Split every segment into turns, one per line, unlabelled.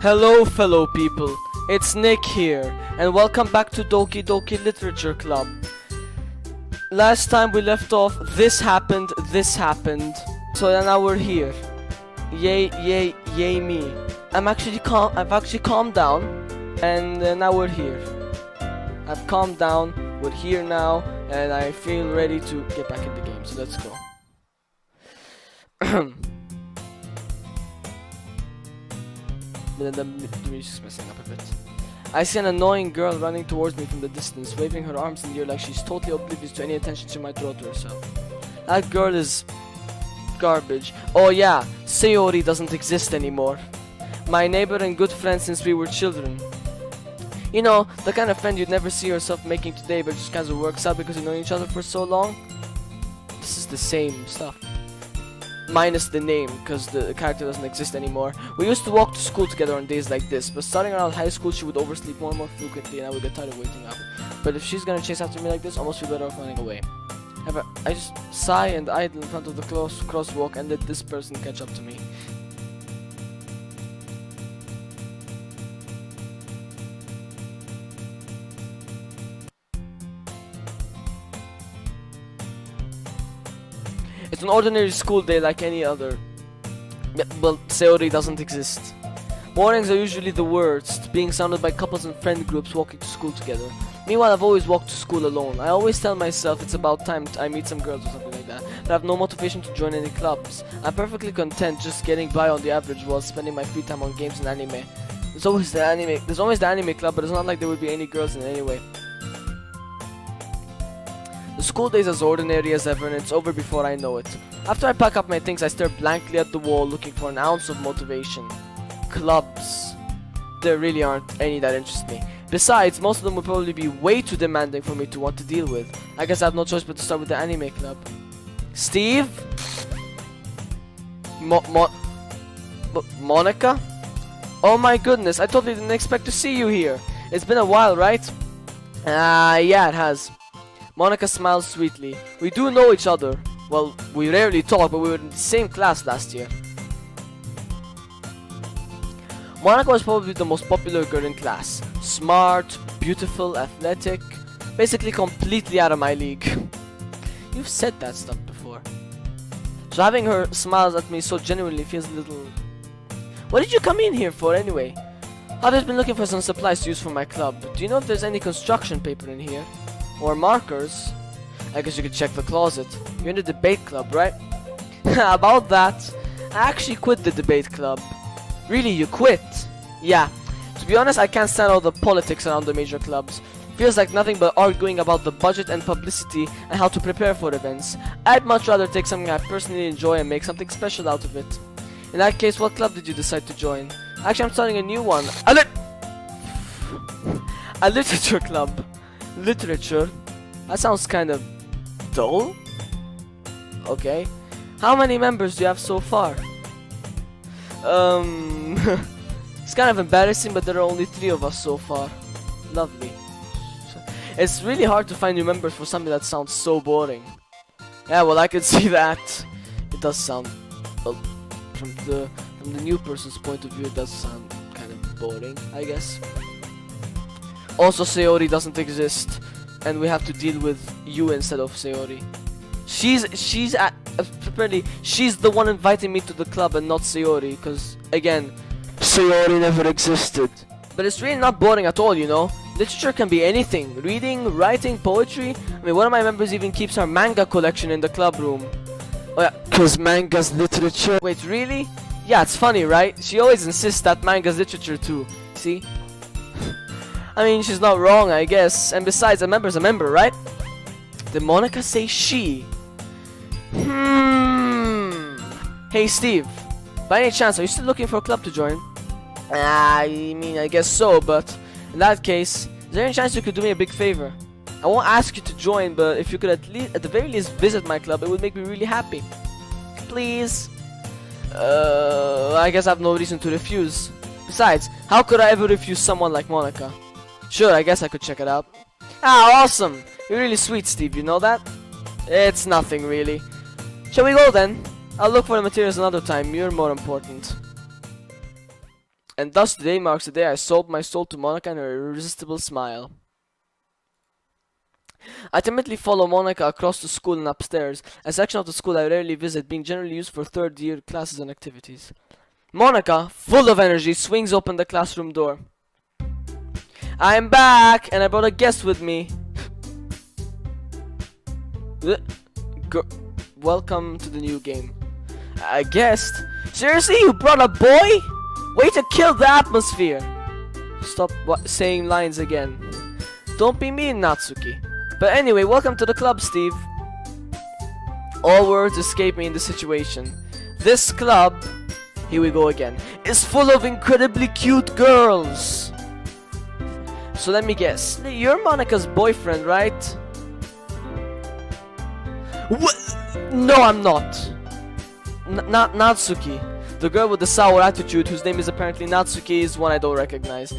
Hello fellow people, it's Nick here, and welcome back to Doki Doki Literature Club. Last time we left off, this happened, so now we're here. Yay me. I've actually calmed down, and now we're here. I've calmed down, we're here now, and I feel ready to get back in the game, so let's go. But then the music's messing up a bit. I see an annoying girl running towards me from the distance, waving her arms in the air like she's totally oblivious to any attention she might draw to herself. That girl is garbage. Oh yeah, Sayori doesn't exist anymore. My neighbor and good friend since we were children. You know, the kind of friend you'd never see yourself making today, but just kind of works out because you know each other for so long. This is the same stuff. Minus the name, because the character doesn't exist anymore. We used to walk to school together on days like this, but starting around high school she would oversleep more and more frequently and I would get tired of waiting up. But if she's gonna chase after me like this, almost feel better off running away. However, I just sigh and idle in front of the crosswalk and let this person catch up to me. It's an ordinary school day like any other. Well, Sayori doesn't exist. Mornings are usually the worst, being surrounded by couples and friend groups walking to school together. Meanwhile, I've always walked to school alone. I always tell myself it's about time I meet some girls or something like that, but I have no motivation to join any clubs. I'm perfectly content just getting by on the average while spending my free time on games and anime. There's always the anime club, but it's not like there would be any girls in it anyway. The school day is as ordinary as ever and it's over before I know it. After I pack up my things, I stare blankly at the wall looking for an ounce of motivation. Clubs. There really aren't any that interest me. Besides, most of them would probably be way too demanding for me to want to deal with. I guess I have no choice but to start with the anime club. Steve? Monica? Oh my goodness, I totally didn't expect to see you here. It's been a while, right? Yeah, it has. Monica smiles sweetly. We do know each other. Well, we rarely talk, but we were in the same class last year. Monica was probably the most popular girl in class. Smart, beautiful, athletic. Basically completely out of my league. You've said that stuff before. So having her smiles at me so genuinely feels a little... What did you come in here for anyway? I've just been looking for some supplies to use for my club. Do you know if there's any construction paper in here? Or markers? I guess you could check the closet. You're in the debate club, right? About that, I actually quit the debate club. Really, you quit? Yeah. To be honest, I can't stand all the politics around the major clubs. Feels like nothing but arguing about the budget and publicity and how to prepare for events. I'd much rather take something I personally enjoy and make something special out of it. In that case, what club did you decide to join? Actually, I'm starting a new one. A literature club. Literature? That sounds kind of dull. Okay. How many members do you have so far? It's kind of embarrassing, but there are only 3 of us so far. Lovely. It's really hard to find new members for something that sounds so boring. Yeah, well, I can see that. It does sound, well, from the new person's point of view, it does sound kind of boring, I guess. Also, Sayori doesn't exist, and we have to deal with you instead of Sayori. Apparently, she's the one inviting me to the club and not Sayori, because, again, Sayori never existed. But it's really not boring at all, you know? Literature can be anything. Reading, writing, poetry. I mean, one of my members even keeps her manga collection in the club room. Oh yeah, because manga's literature. Wait, really? Yeah, it's funny, right? She always insists that manga's literature too. See? I mean, she's not wrong, I guess. And besides, a member's a member, right? Did Monica say she? Hey, Steve. By any chance, are you still looking for a club to join? I mean, I guess so, but in that case, is there any chance you could do me a big favor? I won't ask you to join, but if you could at the very least visit my club, it would make me really happy. Please. I guess I have no reason to refuse. Besides, how could I ever refuse someone like Monica? Sure, I guess I could check it out. Ah, awesome! You're really sweet, Steve, you know that? It's nothing, really. Shall we go then? I'll look for the materials another time, you're more important. And thus today marks the day I sold my soul to Monica and her irresistible smile. I timidly follow Monica across the school and upstairs, a section of the school I rarely visit, being generally used for third-year classes and activities. Monica, full of energy, swings open the classroom door. I'm back, and I brought a guest with me. Welcome to the new game. A guest? Seriously, you brought a boy? Way to kill the atmosphere. Stop saying lines again. Don't be mean, Natsuki. But anyway, welcome to the club, Steve. All words escape me in this situation. This club, here we go again, is full of incredibly cute girls. So let me guess, you're Monica's boyfriend, right? What? No, I'm not. Not Natsuki. The girl with the sour attitude, whose name is apparently Natsuki, is one I don't recognize.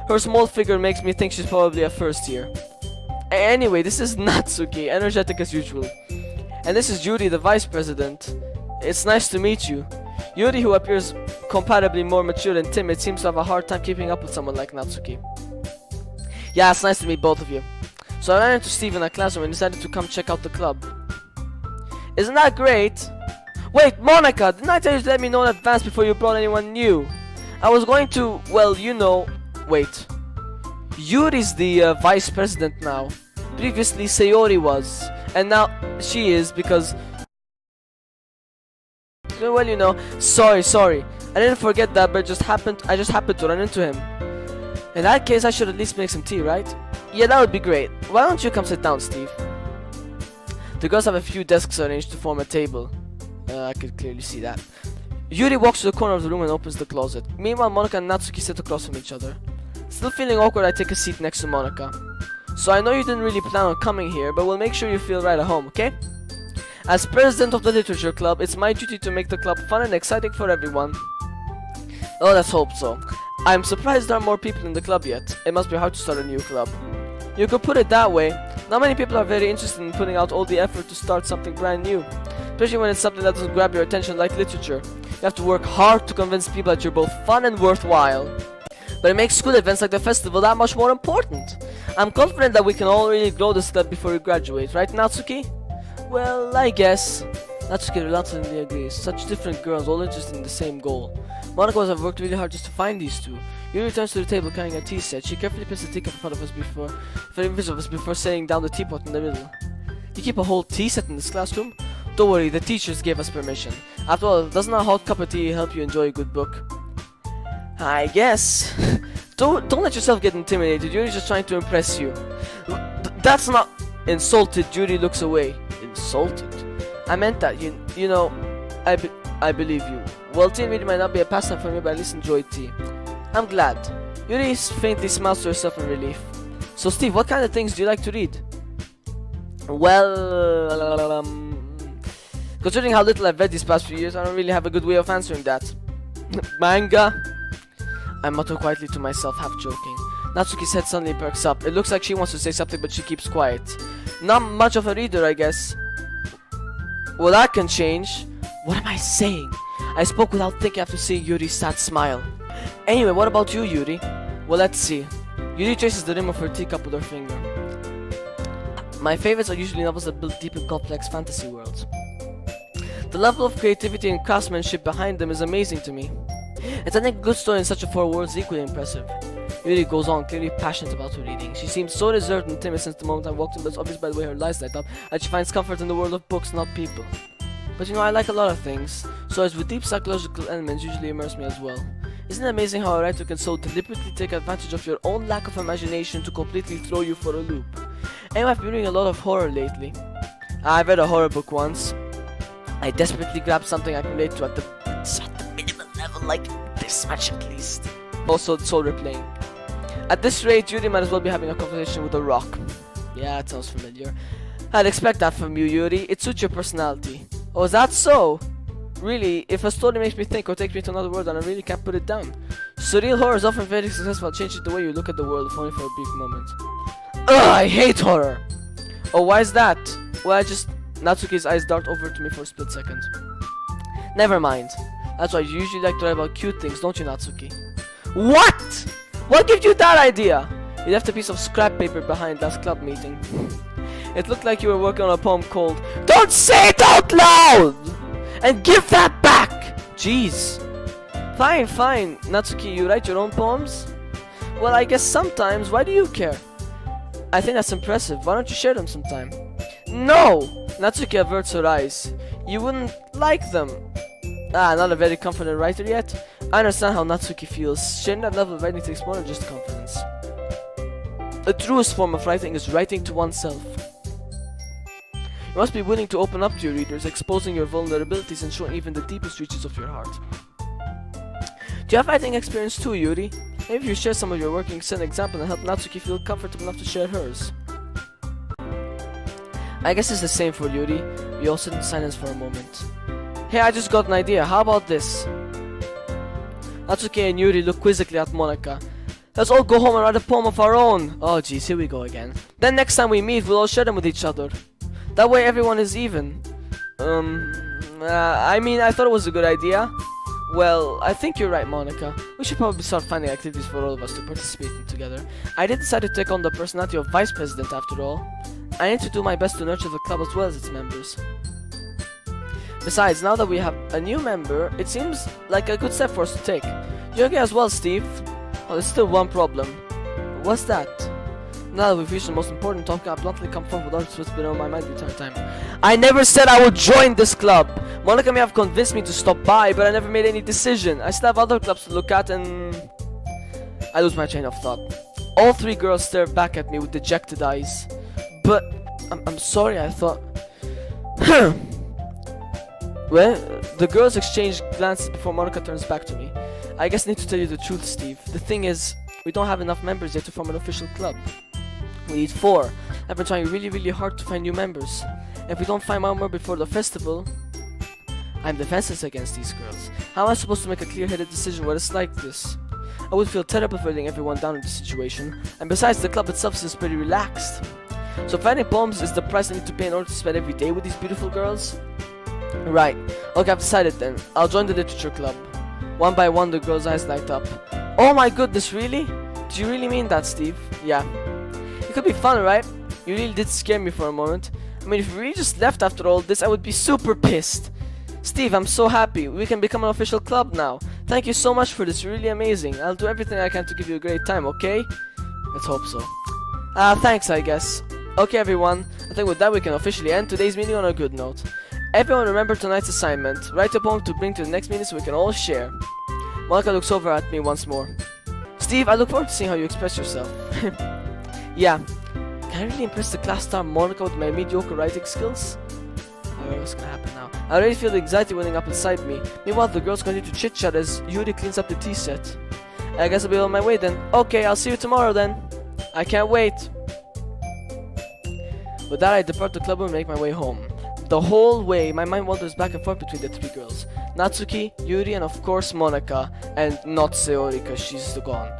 Her small figure makes me think she's probably a first year. Anyway, this is Natsuki, energetic as usual. And this is Yuri, the vice president. It's nice to meet you. Yuri, who appears comparably more mature and timid, seems to have a hard time keeping up with someone like Natsuki. Yeah, it's nice to meet both of you. So I ran into Steve in a classroom and decided to come check out the club. Isn't that great? Wait, Monica, didn't I tell you to let me know in advance before you brought anyone new? I was going to, well, you know... Wait. Yuri's the vice president now. Previously Sayori was. And now she is because... Well, you know, sorry. I didn't forget that, but I just happened to run into him. In that case, I should at least make some tea, right? Yeah, that would be great. Why don't you come sit down, Steve? The girls have a few desks arranged to form a table. I could clearly see that. Yuri walks to the corner of the room and opens the closet. Meanwhile, Monica and Natsuki sit across from each other. Still feeling awkward, I take a seat next to Monica. So I know you didn't really plan on coming here, but we'll make sure you feel right at home, okay? As president of the literature club, it's my duty to make the club fun and exciting for everyone. Oh, let's hope so. I'm surprised there are more people in the club yet. It must be hard to start a new club. You could put it that way. Not many people are very interested in putting out all the effort to start something brand new. Especially when it's something that doesn't grab your attention like literature. You have to work hard to convince people that you're both fun and worthwhile. But it makes school events like the festival that much more important. I'm confident that we can all really grow this club before we graduate, right, Natsuki? Well, I guess. Natsuki reluctantly agrees. Such different girls, all interested in the same goal. Monica must have worked really hard just to find these two. Yuri returns to the table carrying a tea set. She carefully puts the teacup in front of us before setting down the teapot in the middle. You keep a whole tea set in this classroom? Don't worry, the teachers gave us permission. After all, doesn't a hot cup of tea help you enjoy a good book? I guess. Don't let yourself get intimidated. Yuri's just trying to impress you. That's not... Insulted, Yuri looks away. Insulted? I meant that, you know, I believe you. Well, tea reading might not be a pastime for me, but at least enjoy tea. I'm glad. Yuri faintly smiles to herself in relief. So Steve, what kind of things do you like to read? Well, considering how little I've read these past few years, I don't really have a good way of answering that. Manga? I mutter quietly to myself, half joking. Natsuki's head suddenly perks up. It looks like she wants to say something, but she keeps quiet. Not much of a reader, I guess. Well, that can change. What am I saying? I spoke without thinking after seeing Yuri's sad smile. Anyway, what about you, Yuri? Well, let's see. Yuri traces the rim of her teacup with her finger. My favorites are usually novels that build deep and complex fantasy worlds. The level of creativity and craftsmanship behind them is amazing to me. And I think a good story in such a four worlds is equally impressive. Yuri goes on, clearly passionate about her reading. She seems so reserved and timid since the moment I walked in, but it's obvious by the way her eyes light up that she finds comfort in the world of books, not people. But you know, I like a lot of things. Stories with deep psychological elements usually immerse me as well. Isn't it amazing how a writer can so deliberately take advantage of your own lack of imagination to completely throw you for a loop? Anyway, I've been reading a lot of horror lately. I read a horror book once. I desperately grabbed something I can relate to at the minimum level, like this much at least. Also, soul replaying. At this rate, Yuri might as well be having a conversation with a rock. Yeah, that sounds familiar. I'd expect that from you, Yuri. It suits your personality. Oh, is that so? Really, if a story makes me think or takes me to another world, then I really can't put it down. Surreal horror is often very successful at changing the way you look at the world, if only for a brief moment. Ugh, I hate horror! Oh, why is that? Well, Natsuki's eyes dart over to me for a split second. Never mind. That's why you usually like to write about cute things, don't you, Natsuki? What? What gave you that idea? You left a piece of scrap paper behind last club meeting. It looked like you were working on a poem called "Don't Say It Out Loud!" And give that back! Jeez. Fine, fine. Natsuki, you write your own poems? Well, I guess sometimes. Why do you care? I think that's impressive. Why don't you share them sometime? No! Natsuki averts her eyes. You wouldn't like them. Ah, not a very confident writer yet? I understand how Natsuki feels. Sharing that level of writing takes more than just confidence. The truest form of writing is writing to oneself. You must be willing to open up to your readers, exposing your vulnerabilities and showing even the deepest reaches of your heart. Do you have writing experience too, Yuri? Maybe if you share some of your work, you can set an example and help Natsuki feel comfortable enough to share hers. I guess it's the same for Yuri. We all sit in silence for a moment. Hey, I just got an idea. How about this? Natsuki and Yuri look quizzically at Monika. Let's all go home and write a poem of our own. Oh jeez, here we go again. Then next time we meet, we'll all share them with each other. That way everyone is even. I mean, I thought it was a good idea. Well, I think you're right, Monika. We should probably start finding activities for all of us to participate in together. I did decide to take on the personality of vice president after all. I need to do my best to nurture the club as well as its members. Besides, now that we have a new member, it seems like a good step for us to take. You're okay as well, Steve? Oh, there's still one problem. What's that? Now that we've reached the most important topic, I bluntly come forward with all that's been on my mind the entire time. I never said I would join this club! Monika may have convinced me to stop by, but I never made any decision. I still have other clubs to look at and... I lose my train of thought. All three girls stare back at me with dejected eyes. But... I'm sorry, I thought... Well, the girls exchange glances before Monika turns back to me. I guess I need to tell you the truth, Steve. The thing is, we don't have enough members yet to form an official club. We need 4. I've been trying really hard to find new members. And if we don't find one more before the festival, I'm defenseless against these girls. How am I supposed to make a clear-headed decision when it's like this? I would feel terrible for letting everyone down in this situation. And besides, the club itself is pretty relaxed. So finding poems is the price I need to pay in order to spend every day with these beautiful girls? Right. Okay, I've decided then. I'll join the literature club. One by one, the girls' eyes light up. Oh my goodness, really? Do you really mean that, Steve? Yeah. It could be fun, right? You really did scare me for a moment. I mean, if you really just left after all this, I would be super pissed. Steve, I'm so happy. We can become an official club now. Thank you so much for this. Really amazing. I'll do everything I can to give you a great time, okay? Let's hope so. Thanks, I guess. Okay, everyone. I think with that, we can officially end today's meeting on a good note. Everyone remember tonight's assignment. Write a poem to bring to the next meeting so we can all share. Monika looks over at me once more. Steve, I look forward to seeing how you express yourself. Yeah. Can I really impress the class star Monika with my mediocre writing skills? What's gonna happen now? I already feel the anxiety welling up inside me. Meanwhile, the girls continue to chit-chat as Yuri cleans up the tea set. I guess I'll be on my way then. Okay, I'll see you tomorrow then. I can't wait. With that, I depart the club and make my way home. The whole way, my mind wanders back and forth between the 3 girls. Natsuki, Yuri, and of course Monika. And not Sayori, because she's gone.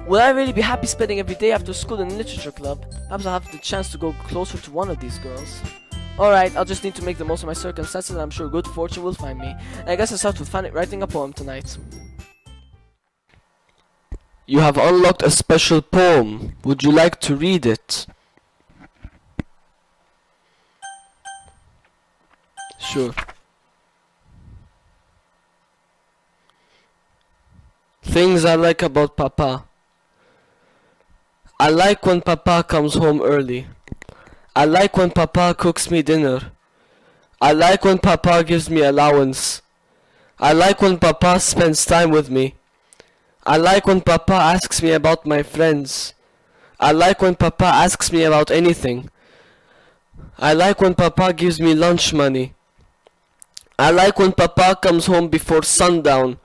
Will I really be happy spending every day after school in the literature club? Perhaps I'll have the chance to go closer to one of these girls. Alright, I'll just need to make the most of my circumstances and I'm sure good fortune will find me. And I guess I'll start with writing a poem tonight. You have unlocked a special poem. Would you like to read it? Sure. Things I like about Papa. I like when Papa comes home early. I like when Papa cooks me dinner. I like when Papa gives me allowance. I like when Papa spends time with me. I like when Papa asks me about my friends. I like when Papa asks me about anything. I like when Papa gives me lunch money. I like when Papa comes home before sundown.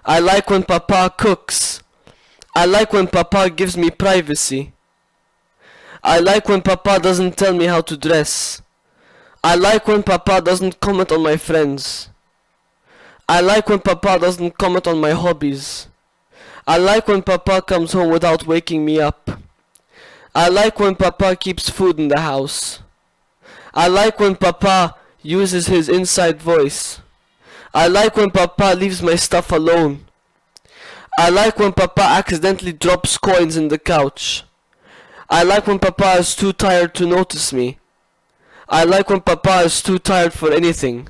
I like when Papa cooks. I like when Papa gives me privacy. I like when Papa doesn't tell me how to dress. I like when Papa doesn't comment on my friends. I like when Papa doesn't comment on my hobbies. I like when Papa comes home without waking me up. I like when Papa keeps food in the house. I like when Papa uses his inside voice. I like when Papa leaves my stuff alone. I like when Papa accidentally drops coins in the couch. I like when Papa is too tired to notice me. I like when Papa is too tired for anything.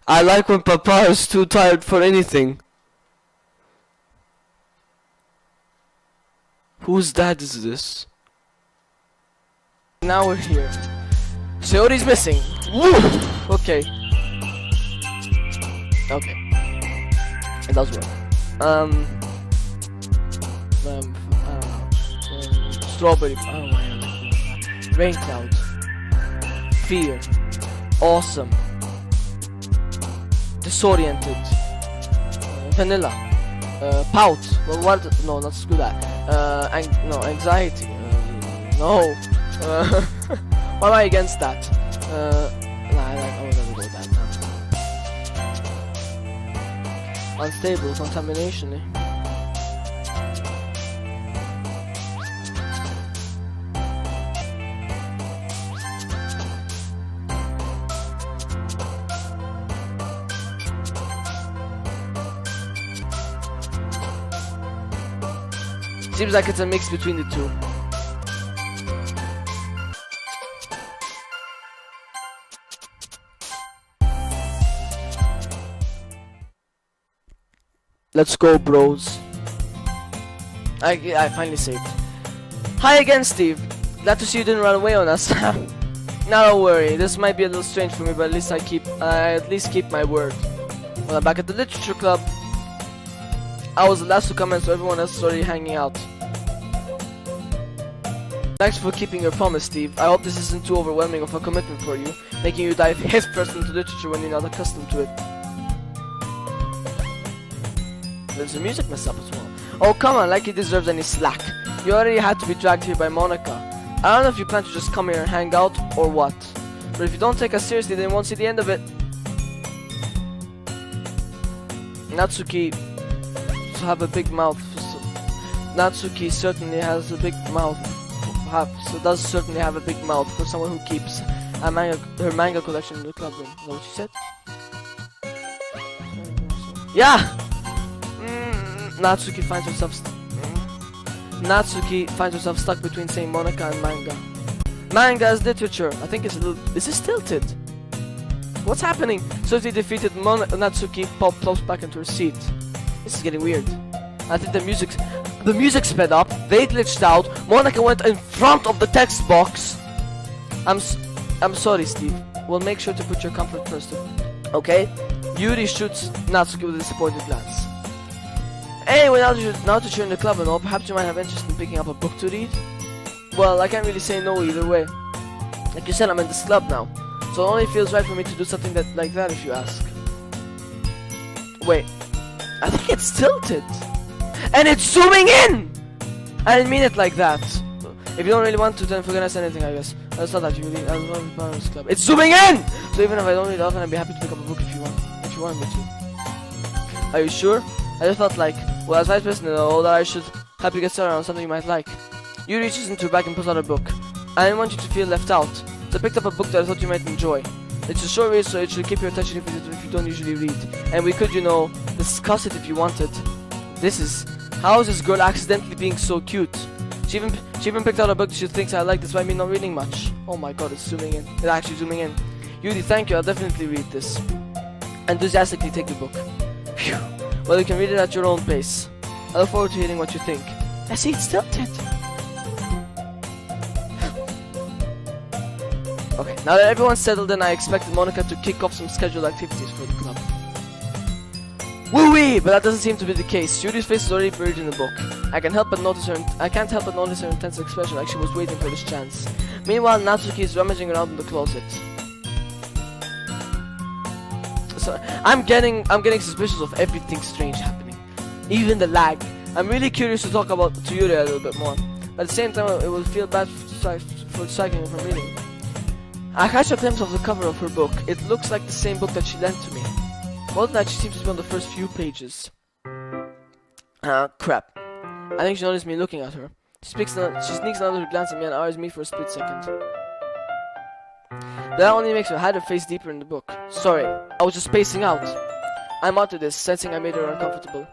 I like when Papa is too tired for anything. Whose dad is this? Now we're here. Sayori's missing. Woo! Okay. Okay. It does work. Strawberry. Oh my. Rain cloud. Fear. Awesome. Disoriented. Vanilla. Pout. Well, what? No, not screw that. No, anxiety. No. Why am I against that? Nah, I will never do that now. Unstable, contamination. Seems like it's a mix between the two. Let's go, bros. I finally saved. Hi again, Steve. Glad to see you didn't run away on us. Now don't worry, this might be a little strange for me, but at least I at least keep my word. When I'm back at the literature club, I was the last to come in, so everyone else is already hanging out. Thanks for keeping your promise, Steve. I hope this isn't too overwhelming of a commitment for you, making you dive head first into literature when you're not accustomed to it. There's a music mess up as well. Oh come on, like he deserves any slack. You already had to be dragged here by Monica. I don't know if you plan to just come here and hang out or what, but if you don't take us seriously, then you won't see the end of it. Natsuki have a big mouth. Natsuki certainly has a big mouth. Does certainly have a big mouth for someone who keeps her manga collection in the club room. Is that what she said? Yeah. Natsuki finds herself stuck between saying Monica and manga. Manga is literature. I think it's a little. This is tilted. What's happening? So they defeated Natsuki. Plops back into her seat. This is getting weird. I think the music sped up. They glitched out. Monica went in front of the text box. I'm sorry, Steve. We'll make sure to put your comfort first. Okay? Yuri shoots Natsuki with a disappointed glance. Anyway, now that you're in the club and all, perhaps you might have interest in picking up a book to read? Well, I can't really say no either way. Like you said, I'm in this club now, so it only feels right for me to do something like that if you ask. Wait, I think it's tilted. And it's zooming in! I didn't mean it like that. If you don't really want to, then forget I said anything, I guess. That's not that you really, I don't want to be part of this club. It's zooming in! So even if I don't read often, I'd be happy to pick up a book if you want me to. Are you sure? I just felt like, well, as vice president of all that, I should help you get started on something you might like. You reaches into her bag and pulls out a book. I didn't want you to feel left out, so I picked up a book that I thought you might enjoy. It's a short read, so it should keep your attention if you don't usually read. And we could, discuss it if you wanted. This is, how is this girl accidentally being so cute? She even picked out a book that she thinks I like, despite me not reading much. Oh my god, it's zooming in. It's actually zooming in. Yuri, thank you, I'll definitely read this. Enthusiastically take the book. Phew. Well, you can read it at your own pace. I look forward to hearing what you think. I see it's tilted. Okay, now that everyone's settled in, I expected Monica to kick off some scheduled activities for the club. Woo-wee! But that doesn't seem to be the case. Yuri's face is already buried in the book. I can't help but notice her intense expression, like she was waiting for this chance. Meanwhile, Natsuki is rummaging around in the closet. So, I'm getting suspicious of everything strange happening, even the lag. I'm really curious to talk to Yuri a little bit more, but at the same time it will feel bad for striking her from reading. I catch a glimpse of the cover of her book. It looks like the same book that she lent to me. More than that, she seems to be on the first few pages. Crap. I think she noticed me looking at her. She sneaks another glance at me and eyes me for a split second. That only makes her hide her face deeper in the book. Sorry, I was just spacing out. I'm onto this, sensing I made her uncomfortable.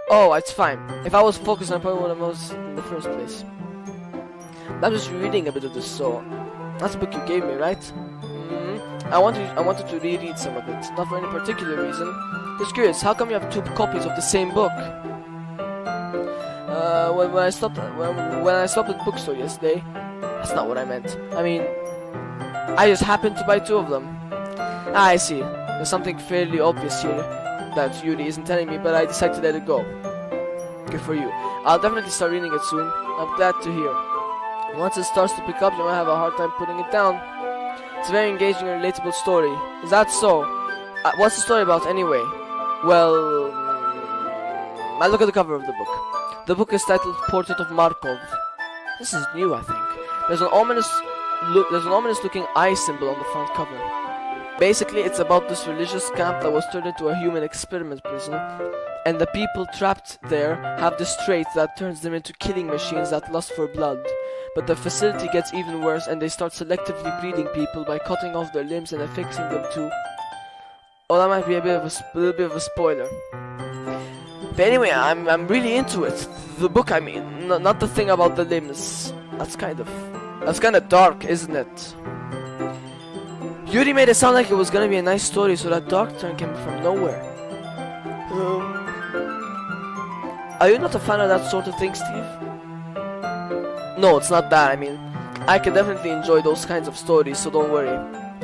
Oh, it's fine. If I was focused, I probably would have noticed in the first place. I'm just reading a bit of this, so that's the book you gave me, right? I wanted to reread some of it, not for any particular reason. Just curious, how come you have two copies of the same book? When I stopped at the bookstore yesterday, that's not what I meant. I mean, I just happened to buy two of them. Ah, I see. There's something fairly obvious here that Yuri isn't telling me, but I decided to let it go. Good for you. I'll definitely start reading it soon. I'm glad to hear. Once it starts to pick up, you might have a hard time putting it down. It's a very engaging and relatable story. Is that so? What's the story about anyway? Well, I look at the cover of the book. The book is titled Portrait of Markov. This is new, I think. There's an ominous looking eye symbol on the front cover. Basically, it's about this religious camp that was turned into a human experiment prison, and the people trapped there have this trait that turns them into killing machines that lust for blood. But the facility gets even worse, and they start selectively breeding people by cutting off their limbs and affixing them to... Oh, that might be a little bit of a spoiler. But anyway, I'm really into it. The book, I mean, not the thing about the limbs. That's kind of dark, isn't it? Yuri made it sound like it was gonna be a nice story, so that dark turn came from nowhere. Are you not a fan of that sort of thing, Steve? No, it's not that. I mean, I can definitely enjoy those kinds of stories, so don't worry.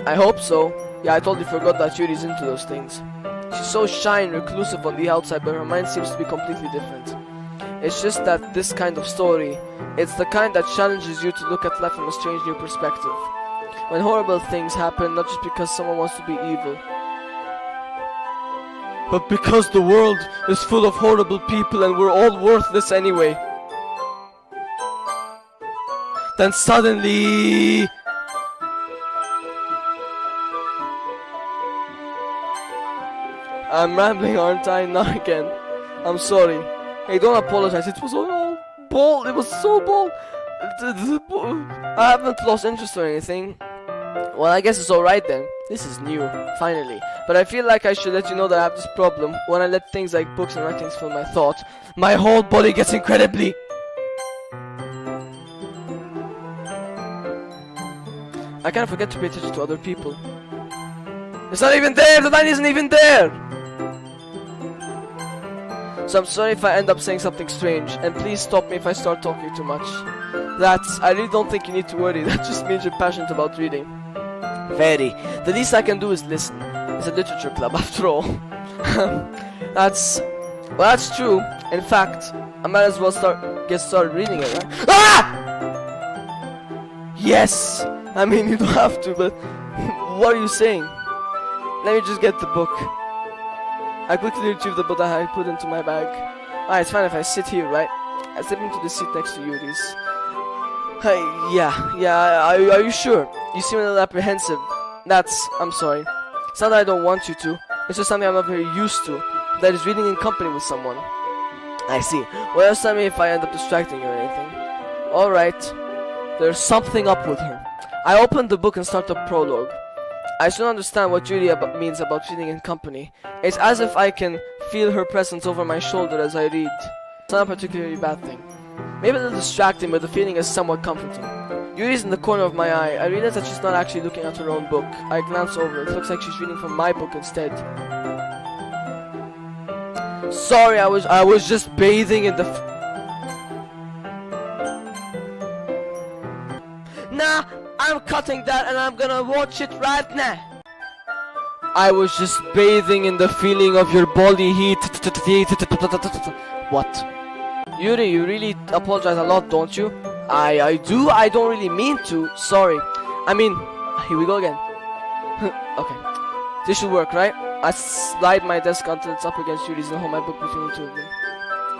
I hope so. Yeah, I totally forgot that Yuri's into those things. She's so shy and reclusive on the outside, but her mind seems to be completely different. It's just that this kind of story, it's the kind that challenges you to look at life from a strange new perspective. When horrible things happen, not just because someone wants to be evil, but because the world is full of horrible people and we're all worthless anyway. Then suddenly... I'm rambling, aren't I? Not again. I'm sorry. Hey, don't apologize. It was all bold. It was so bold. I haven't lost interest or anything. Well, I guess it's alright then. This is new, finally. But I feel like I should let you know that I have this problem. When I let things like books and writings fill my thought, my whole body gets incredibly... I kind of forget to pay attention to other people. It's not even there! The line isn't even there! So I'm sorry if I end up saying something strange, and please stop me if I start talking too much. I really don't think you need to worry. That just means you're passionate about reading. Very. The least I can do is listen. It's a literature club after all. That's true. In fact, I might as well get started reading it, right? Ah! Yes! I mean, you don't have to, but what are you saying? Let me just get the book. I quickly retrieve the book that I put into my bag. Ah, it's fine if I sit here, right? I step into the seat next to Yuri's. Hey, yeah, are you sure? You seem a little apprehensive. I'm sorry. It's not that I don't want you to. It's just something I'm not very used to. That is reading in company with someone. I see. Well, just tell me if I end up distracting you or anything. Alright. There's something up with her. I open the book and start the prologue. I soon understand what Yuri means about reading in company. It's as if I can feel her presence over my shoulder as I read. It's not a particularly bad thing. Maybe a little distracting, but the feeling is somewhat comforting. Yuri's in the corner of my eye. I realize that she's not actually looking at her own book. I glance over. It looks like she's reading from my book instead. Sorry, I was just bathing in the... Nah, I'm cutting that and I'm gonna watch it right now. I was just bathing in the feeling of your body heat. What? Yuri, you really apologize a lot, don't you? I do. I don't really mean to. Sorry. I mean, here we go again. Okay. This should work, right? I slide my desk until it's up against Yuri's and hold my book between the two of them.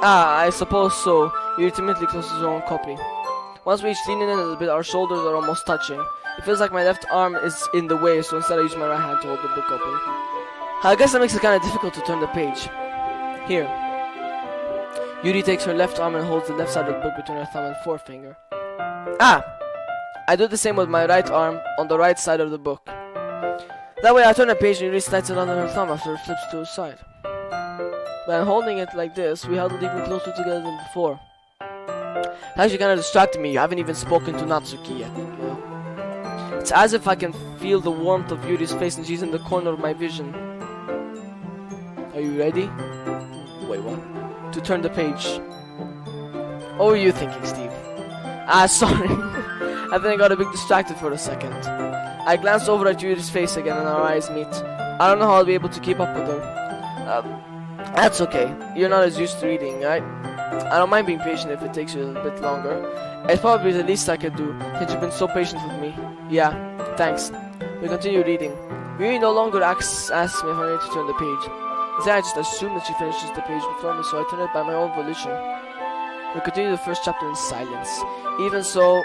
Ah, I suppose so. Yuri timidly closes her own copy. Once we each lean in a little bit, our shoulders are almost touching. It feels like my left arm is in the way, so instead I use my right hand to hold the book open. I guess that makes it kind of difficult to turn the page. Here. Yuri takes her left arm and holds the left side of the book between her thumb and forefinger. Ah! I do the same with my right arm on the right side of the book. That way I turn the page and Yuri slides it under her thumb after it flips to her side. When holding it like this, we held it even closer together than before. It actually kind of distracted me. You haven't even spoken to Natsuki yet. You know? It's as if I can feel the warmth of Yuri's face and she's in the corner of my vision. Are you ready? Wait, what? To turn the page. What were you thinking, Steve? Sorry. I think I got a bit distracted for a second. I glanced over at Yuri's face again and our eyes meet. I don't know how I'll be able to keep up with her. That's okay. You're not as used to reading, right? I don't mind being patient if it takes you a little bit longer. It's probably the least I could do, since you've been so patient with me. Yeah, thanks. We continue reading. Yuri no longer asks me if I need to turn the page. Instead, I just assume that she finishes the page before me, so I turn it by my own volition. We continue the first chapter in silence. Even so,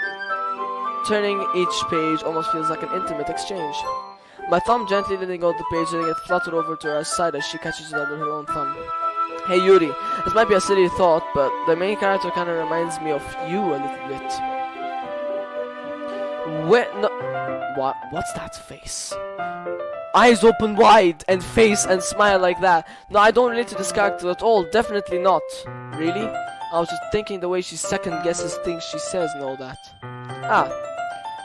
turning each page almost feels like an intimate exchange. My thumb gently letting go of the page, letting it flutter over to her side as she catches it under her own thumb. Hey Yuri, this might be a silly thought, but the main character kind of reminds me of you a little bit. What's that face? Eyes open wide and face and smile like that. No, I don't relate to this character at all. Definitely not. Really? I was just thinking the way she second guesses things she says and all that. Ah,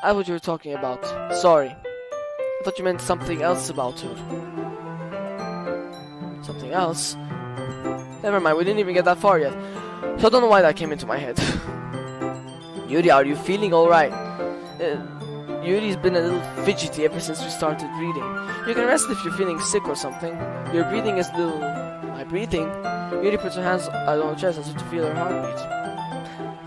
that's what you were talking about. Sorry. I thought you meant something else about her. Something else? Never mind, we didn't even get that far yet. So I don't know why that came into my head. Yuri, are you feeling alright? Yuri's been a little fidgety ever since we started reading. You can rest if you're feeling sick or something. Your breathing is little... My breathing? Yuri puts her hands on her chest as if to feel her heartbeat.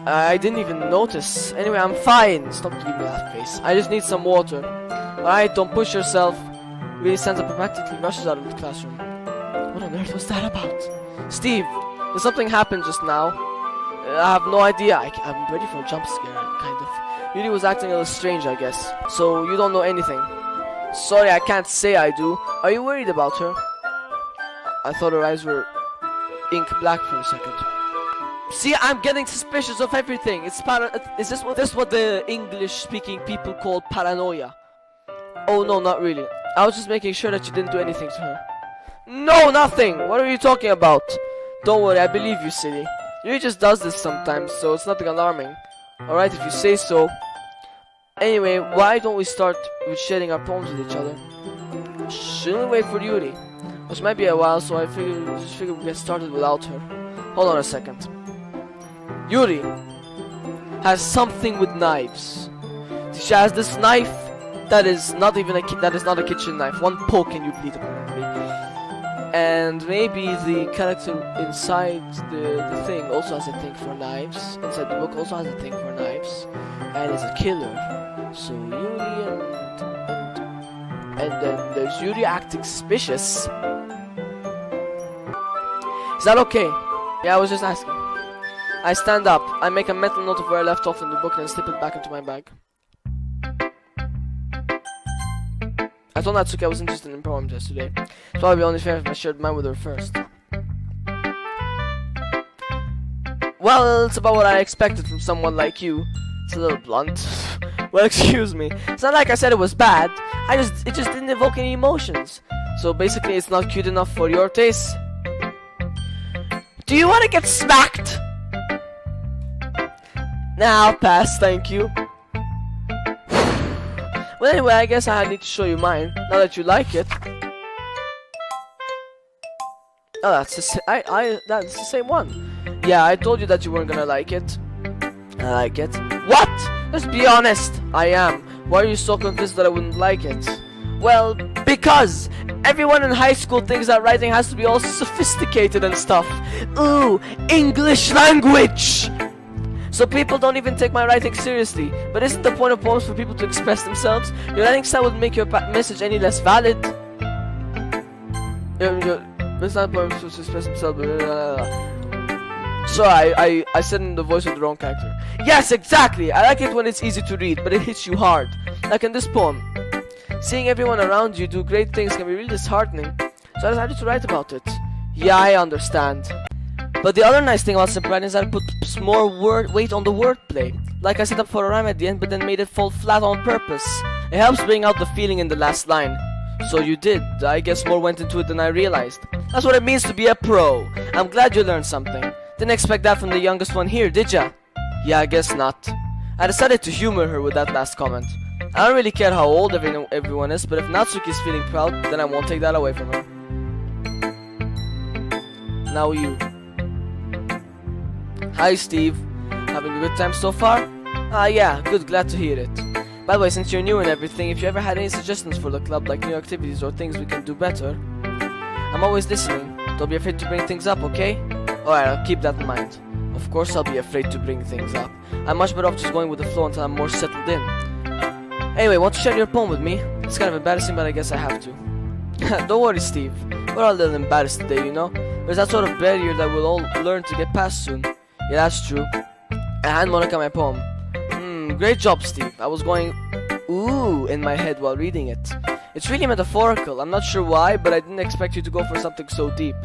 I didn't even notice. Anyway, I'm fine. Stop giving me that face. I just need some water. Alright, don't push yourself. Yuri stands up and practically rushes out of the classroom. What on earth was that about? Steve, did something happen just now? I have no idea. I'm ready for a jump scare, kind of. Yuri was acting a little strange, I guess. So, you don't know anything. Sorry, I can't say I do. Are you worried about her? I thought her eyes were ink black for a second. See, I'm getting suspicious of everything. Is this what the English-speaking people call paranoia? Oh, no, not really. I was just making sure that you didn't do anything to her. No, nothing! What are you talking about? Don't worry, I believe you, silly. Yuri just does this sometimes, so it's nothing alarming. Alright, if you say so. Anyway, why don't we start with sharing our poems with each other? Shouldn't we wait for Yuri? Which might be a while, so I figured we'd get started without her. Hold on a second. Yuri has something with knives. She has this knife that is not a kitchen knife. One poke and you bleed, apparently. And maybe the character inside the thing also has a thing for knives. Inside the book also has a thing for knives. And is a killer. So Yuri and then there's Yuri acting suspicious. Is that okay? Yeah, I was just asking. I stand up. I make a mental note of where I left off in the book and slip it back into my bag. I told Natsuki I was interested in poems yesterday. It's probably only fair if I shared mine with her first. Well, it's about what I expected from someone like you. It's a little blunt. Well, excuse me. It's not like I said it was bad. It just didn't evoke any emotions. So basically, it's not cute enough for your taste. Do you want to get smacked? Nah, I'll pass, thank you. Well, anyway, I guess I need to show you mine, now that you like it. Oh, that's the same one. Yeah, I told you that you weren't gonna like it. I like it. What? Let's be honest. I am. Why are you so convinced that I wouldn't like it? Well, because everyone in high school thinks that writing has to be all sophisticated and stuff. Ooh, English language! So people don't even take my writing seriously. But isn't the point of poems for people to express themselves? Your writing style would make your message any less valid. It's not a poem to express themselves. Sorry, I said in the voice of the wrong character. Yes, exactly! I like it when it's easy to read, but it hits you hard. Like in this poem. Seeing everyone around you do great things can be really disheartening. So I decided to write about it. Yeah, I understand. But the other nice thing about simple writing is that it puts more weight on the wordplay. Like I set up for a rhyme at the end, but then made it fall flat on purpose. It helps bring out the feeling in the last line. So you did. I guess more went into it than I realized. That's what it means to be a pro. I'm glad you learned something. Didn't expect that from the youngest one here, did ya? Yeah, I guess not. I decided to humor her with that last comment. I don't really care how old everyone is, but if Natsuki's feeling proud, then I won't take that away from her. Now you. Hi, Steve. Having a good time so far? Ah, yeah, good, glad to hear it. By the way, since you're new and everything, if you ever had any suggestions for the club, like new activities or things we can do better, I'm always listening. Don't be afraid to bring things up, okay? Alright, I'll keep that in mind. Of course I'll be afraid to bring things up. I'm much better off just going with the flow until I'm more settled in. Anyway, want to share your poem with me? It's kind of embarrassing, but I guess I have to. Don't worry, Steve. We're all a little embarrassed today, you know? There's that sort of barrier that we'll all learn to get past soon. Yeah, that's true. I hand Monica my poem. Great job, Steve. I was going ooh in my head while reading it. It's really metaphorical. I'm not sure why, but I didn't expect you to go for something so deep.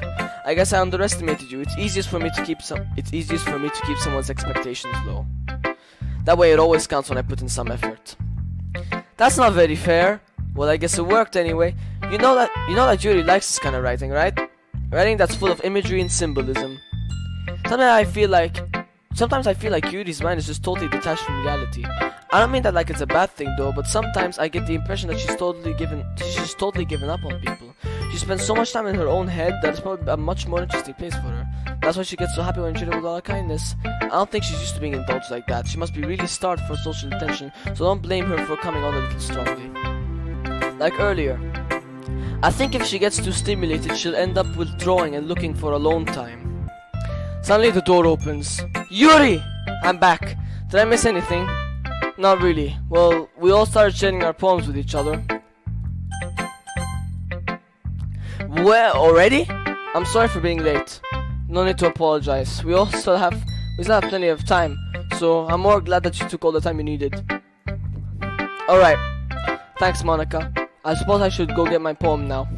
I guess I underestimated you. It's easiest for me to keep someone's expectations low. That way it always counts when I put in some effort. That's not very fair. Well, I guess it worked anyway. You know that Yuri likes this kind of writing, right? Writing that's full of imagery and symbolism. Sometimes I feel like Yuri's mind is just totally detached from reality. I don't mean that like it's a bad thing though, but sometimes I get the impression that she's just totally given up on people. She spends so much time in her own head that it's probably a much more interesting place for her. That's why she gets so happy when treated with all her kindness. I don't think she's used to being indulged like that. She must be really starved for social attention, so don't blame her for coming on a little strongly. Like earlier, I think if she gets too stimulated, she'll end up withdrawing and looking for alone time. Suddenly the door opens. Yuri! I'm back. Did I miss anything? Not really. Well, we all started sharing our poems with each other. Well, already? I'm sorry for being late. No need to apologize. We still have plenty of time, so I'm more glad that you took all the time you needed. Alright. Thanks, Monica. I suppose I should go get my poem now.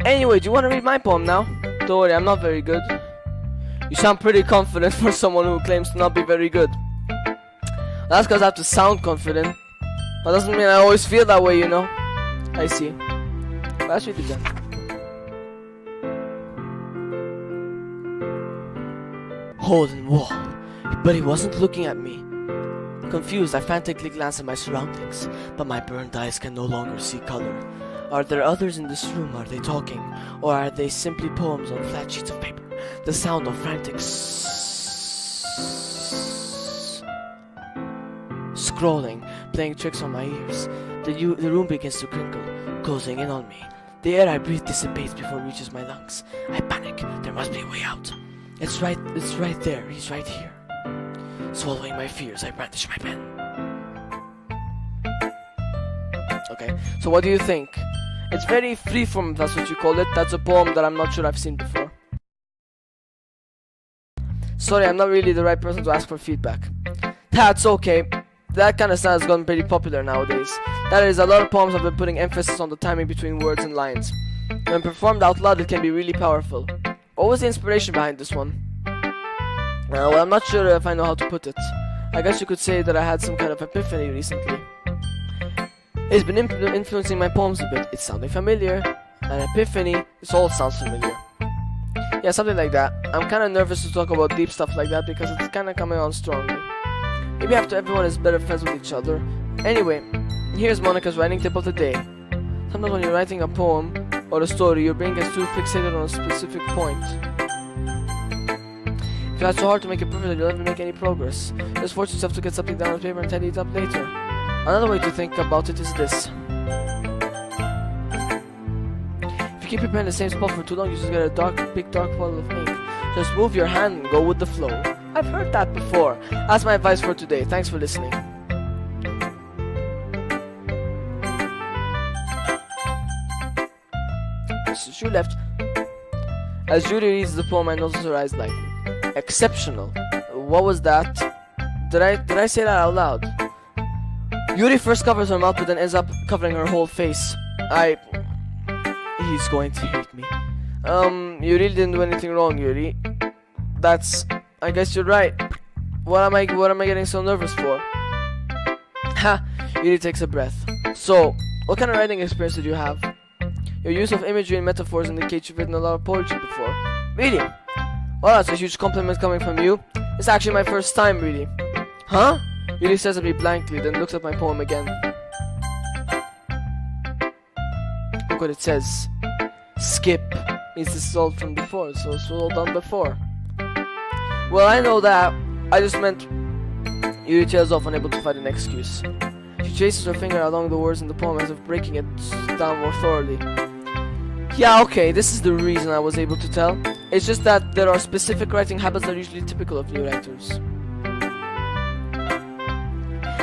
Anyway, do you want to read my poem now? Don't worry, I'm not very good. You sound pretty confident for someone who claims to not be very good. That's because I have to sound confident. That doesn't mean I always feel that way, you know. I see. Let's read it then. Hole in wall. But he wasn't looking at me. Confused, I frantically glanced at my surroundings, but my burned eyes can no longer see color. Are there others in this room? Are they talking? Or are they simply poems on flat sheets of paper? The sound of frantic scrolling, playing tricks on my ears. The room begins to crinkle, closing in on me. The air I breathe dissipates before it reaches my lungs. I panic. There must be a way out. It's right there. He's right here. Swallowing my fears, I brandish my pen. Okay, so what do you think? It's very freeform, if that's what you call it. That's a poem that I'm not sure I've seen before. Sorry, I'm not really the right person to ask for feedback. That's okay. That kind of style has gotten pretty popular nowadays. That is, a lot of poems have been putting emphasis on the timing between words and lines. When performed out loud, it can be really powerful. What was the inspiration behind this one? Well, I'm not sure if I know how to put it. I guess you could say that I had some kind of epiphany recently. It's been influencing my poems a bit. It's sounding familiar. An epiphany, this all sounds familiar. Yeah, something like that. I'm kind of nervous to talk about deep stuff like that because it's kind of coming on strongly. Maybe after everyone is better friends with each other. Anyway, here's Monica's writing tip of the day. Sometimes when you're writing a poem or a story, your brain gets too fixated on a specific point. If you try so hard to make it perfect, you'll never make any progress. Just force yourself to get something down on paper and tidy it up later. Another way to think about it is this. If you keep your pen in the same spot for too long, you just get a big dark bottle of ink. Just move your hand and go with the flow. I've heard that before. That's my advice for today. Thanks for listening. She left. As Judy reads the poem, I notice her eyes lighten. Exceptional. What was that? Did I say that out loud? Yuri first covers her mouth, but then ends up covering her whole face. He's going to hate me. You really didn't do anything wrong, Yuri. I guess you're right. What am I getting so nervous for? Ha! Yuri takes a breath. So, What kind of writing experience did you have? Your use of imagery and metaphors indicates you've written a lot of poetry before. Really? Well, that's a huge compliment coming from you. It's actually my first time, really. Huh? Yuri stares at me blankly, then looks at my poem again. Look what it says. Skip means this is all from before, so it's all done before. Well, I know that. I just meant Yuri tails off, unable to find an excuse. She traces her finger along the words in the poem as if breaking it down more thoroughly. Yeah, okay, this is the reason I was able to tell. It's just that there are specific writing habits that are usually typical of new writers.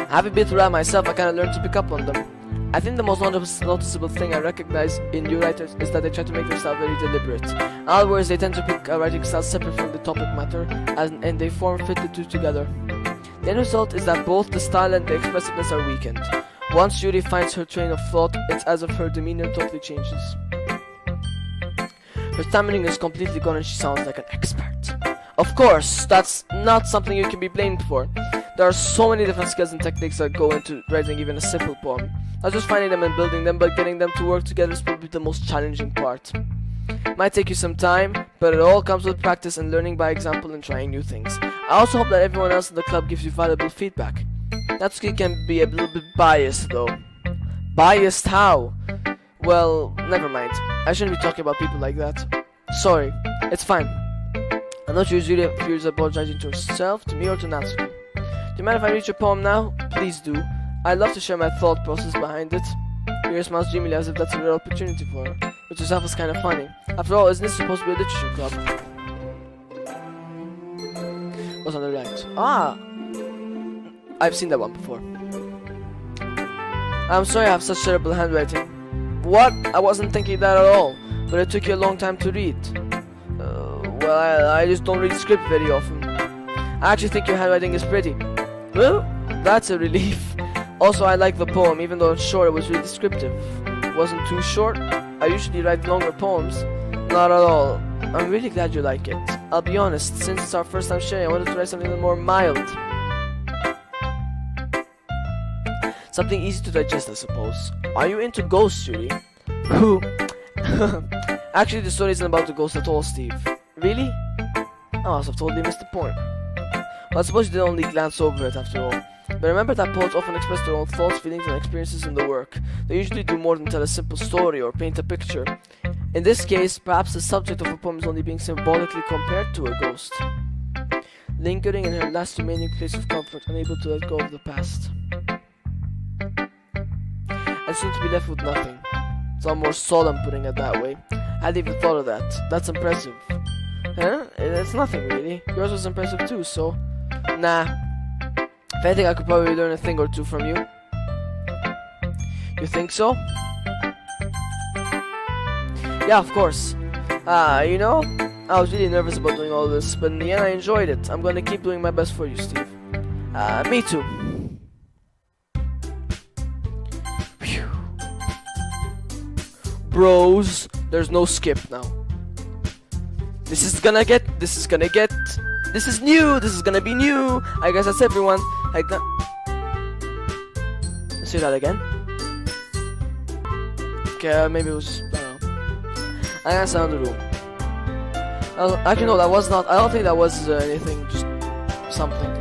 Having been through that myself, I kinda learned to pick up on them. I think the most noticeable thing I recognize in new writers is that they try to make their style very deliberate. In other words, they tend to pick a writing style separate from the topic matter, and they fit the two together. The end result is that both the style and the expressiveness are weakened. Once Yuri finds her train of thought, it's as if her demeanor totally changes. Her stammering is completely gone and she sounds like an expert. Of course, that's not something you can be blamed for. There are so many different skills and techniques that go into writing even a simple poem. Not just finding them and building them, but getting them to work together is probably the most challenging part. Might take you some time, but it all comes with practice and learning by example and trying new things. I also hope that everyone else in the club gives you valuable feedback. Natsuki can be a little bit biased though. Biased how? Well, never mind. I shouldn't be talking about people like that. Sorry, it's fine. I'm not usually furious apologizing to herself, to me, or to Natsuki. Do you mind if I read your poem now? Please do. I'd love to share my thought process behind it. Yuri smiles dreamily as if that's a real opportunity for her, which herself is kind of funny. After all, isn't this supposed to be a literature club? What's on the right? Ah! I've seen that one before. I'm sorry I have such terrible handwriting. What? I wasn't thinking that at all, but it took you a long time to read. Well, I just don't read script very often. I actually think your handwriting is pretty. Well, that's a relief. Also, I like the poem, even though it's short, it was really descriptive. It wasn't too short. I usually write longer poems. Not at all. I'm really glad you like it. I'll be honest, since it's our first time sharing, I wanted to write something a little more mild. Something easy to digest, I suppose. Are you into ghosts, Yuri? Who? Actually, the story isn't about the ghost at all, Steve. Really? I must have totally missed the point. Well, I suppose you did only glance over it after all. But remember that poets often express their own thoughts, feelings, and experiences in the work. They usually do more than tell a simple story or paint a picture. In this case, perhaps the subject of a poem is only being symbolically compared to a ghost. Lingering in her last remaining place of comfort, unable to let go of the past. And soon to be left with nothing. It's all more solemn putting it that way. I hadn't even thought of that. That's impressive. Huh? It's nothing really. Yours was impressive too, so... Nah. If anything, I could probably learn a thing or two from you. You think so? Yeah, of course. You know, I was really nervous about doing all this, but in the end I enjoyed it. I'm gonna keep doing my best for you, Steve. Me too. Phew. Bros, there's no skip now. This is new, this is gonna be new. I guess that's everyone. Let's say that again. Okay, maybe it was, I don't know. I guess I don't know. Actually no, that was not, I don't think that was anything, just something.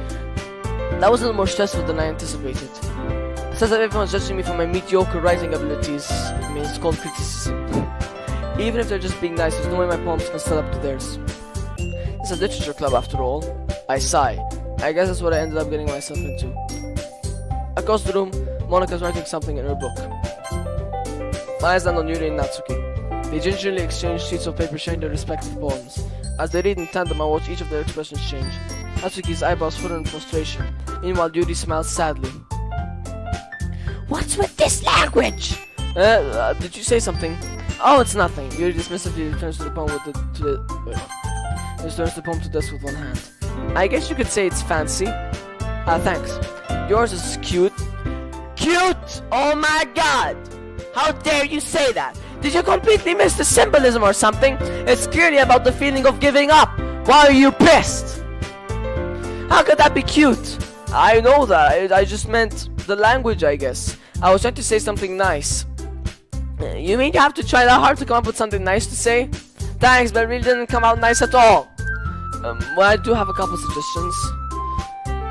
That was a little more stressful than I anticipated. It says that everyone's judging me for my mediocre writing abilities. I mean, it's called criticism. Even if they're just being nice, there's no way my poems can stand up to theirs. It's a literature club after all. I sigh. I guess that's what I ended up getting myself into. Across the room, Monika's writing something in her book. My eyes land on Yuri and Natsuki. They gingerly exchange sheets of paper sharing their respective poems. As they read in tandem, I watch each of their expressions change. Natsuki's eyebrows flutter in frustration. Meanwhile, Yuri smiles sadly. What's with this language? Did you say something? Oh, it's nothing. Yuri dismissively returns to the poem with returns the poem to desk with one hand. I guess you could say it's fancy. Thanks. Yours is cute. Cute! Oh my god! How dare you say that? Did you completely miss the symbolism or something? It's clearly about the feeling of giving up. Why are you pissed? How could that be cute? I know that. I just meant the language, I guess. I was trying to say something nice. You mean you have to try that hard to come up with something nice to say? Thanks, but it really didn't come out nice at all. Well, I do have a couple suggestions.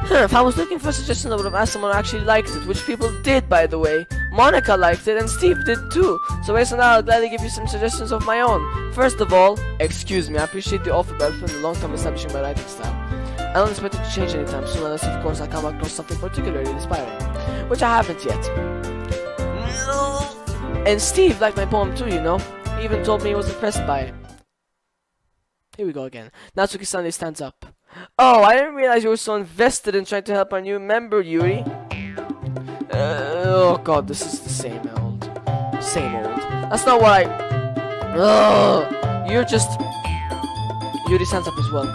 If I was looking for suggestions, I would have asked someone who actually liked it, which people did, by the way. Monica liked it, and Steve did too. So based on that, I'll gladly give you some suggestions of my own. First of all, excuse me, I appreciate the offer, but it's been a long time establishing my writing style. I don't expect it to change anytime soon, unless of course I come across something particularly inspiring, which I haven't yet. And Steve liked my poem too, you know. He even told me he was impressed by it. Here we go again. Natsuki suddenly stands up. Oh, I didn't realize you were so invested in trying to help our new member, Yuri. Oh god, this is the same old. Same old. That's not what you're just... Yuri stands up as well.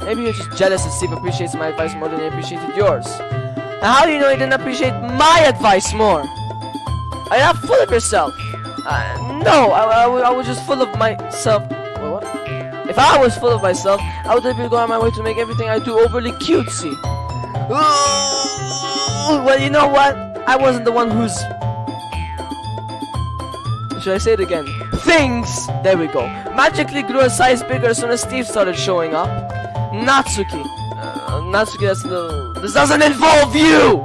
Maybe you're just jealous that Steve appreciates my advice more than he appreciated yours. And how do you know he didn't appreciate my advice more? Are you not full of yourself? No, I was just full of myself. Wait, what? If I was full of myself, I would be going on my way to make everything I do overly cutesy. Well, you know what? I wasn't the one who's... Should I say it again? Things, there we go, magically grew a size bigger as soon as Steve started showing up. Natsuki. Natsuki, this doesn't involve you!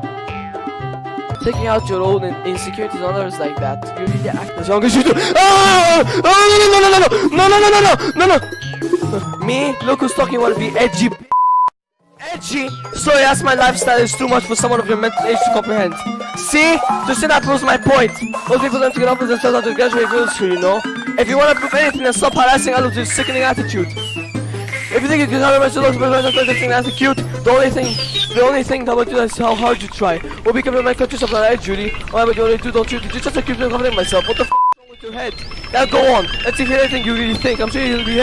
Taking out your own insecurities on others like that, you really act as young as you do. Oh! No! Me? Look who's talking want to be edgy. Edgy? Sorry, that's my lifestyle is too much for someone of your mental age to comprehend. See? To see that proves my point. Most people don't get off with themselves after graduate middle school, you know? If you want to prove anything, then stop harassing others with your sickening attitude. If you think you can have a mental attitude, the only thing that will do is how hard you try. We'll be coming to my country something like that, Judy. Oh, but you already do, don't you? Did you just keep confident myself? What the f*** is wrong with your head? Now go on. Let's see if there's anything you really think. I'm sure you'll be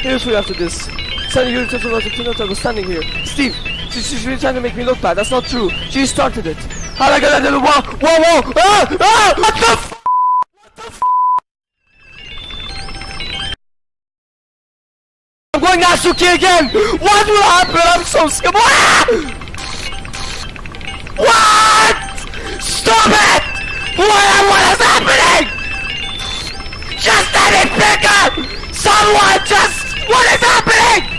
here's for you after this. Sonny, you're just about to go standing here. Steve, she's really trying to make me look bad. That's not true. She started it. How I got that little whoa! What the f***? I'm going Natsuki again! What will happen? I'm so scared. What? Stop it! What is happening? Just let it pick up! Someone just... What is happening?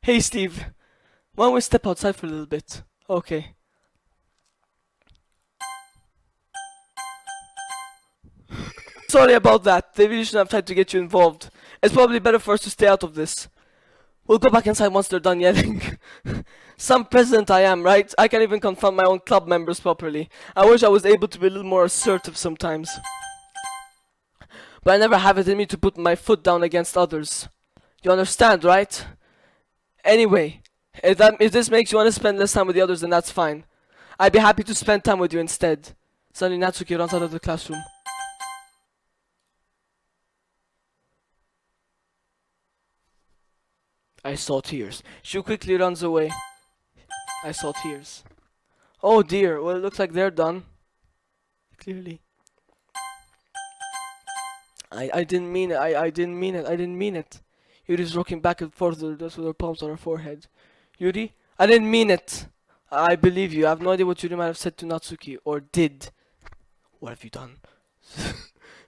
Hey Steve, why don't we step outside for a little bit? Okay. Sorry about that, they really shouldn't have tried to get you involved. It's probably better for us to stay out of this. We'll go back inside once they're done yelling. Some president I am, right? I can't even confront my own club members properly. I wish I was able to be a little more assertive sometimes. But I never have it in me to put my foot down against others. You understand, right? Anyway, if this makes you want to spend less time with the others, then that's fine. I'd be happy to spend time with you instead. Suddenly Natsuki runs out of the classroom. I saw tears. She quickly runs away. I saw tears. Oh dear, well it looks like they're done. Clearly. I didn't mean it, I didn't mean it. Yuri's rocking back and forth with her palms on her forehead. Yuri, I didn't mean it. I believe you. I have no idea what Yuri might have said to Natsuki, or did. What have you done?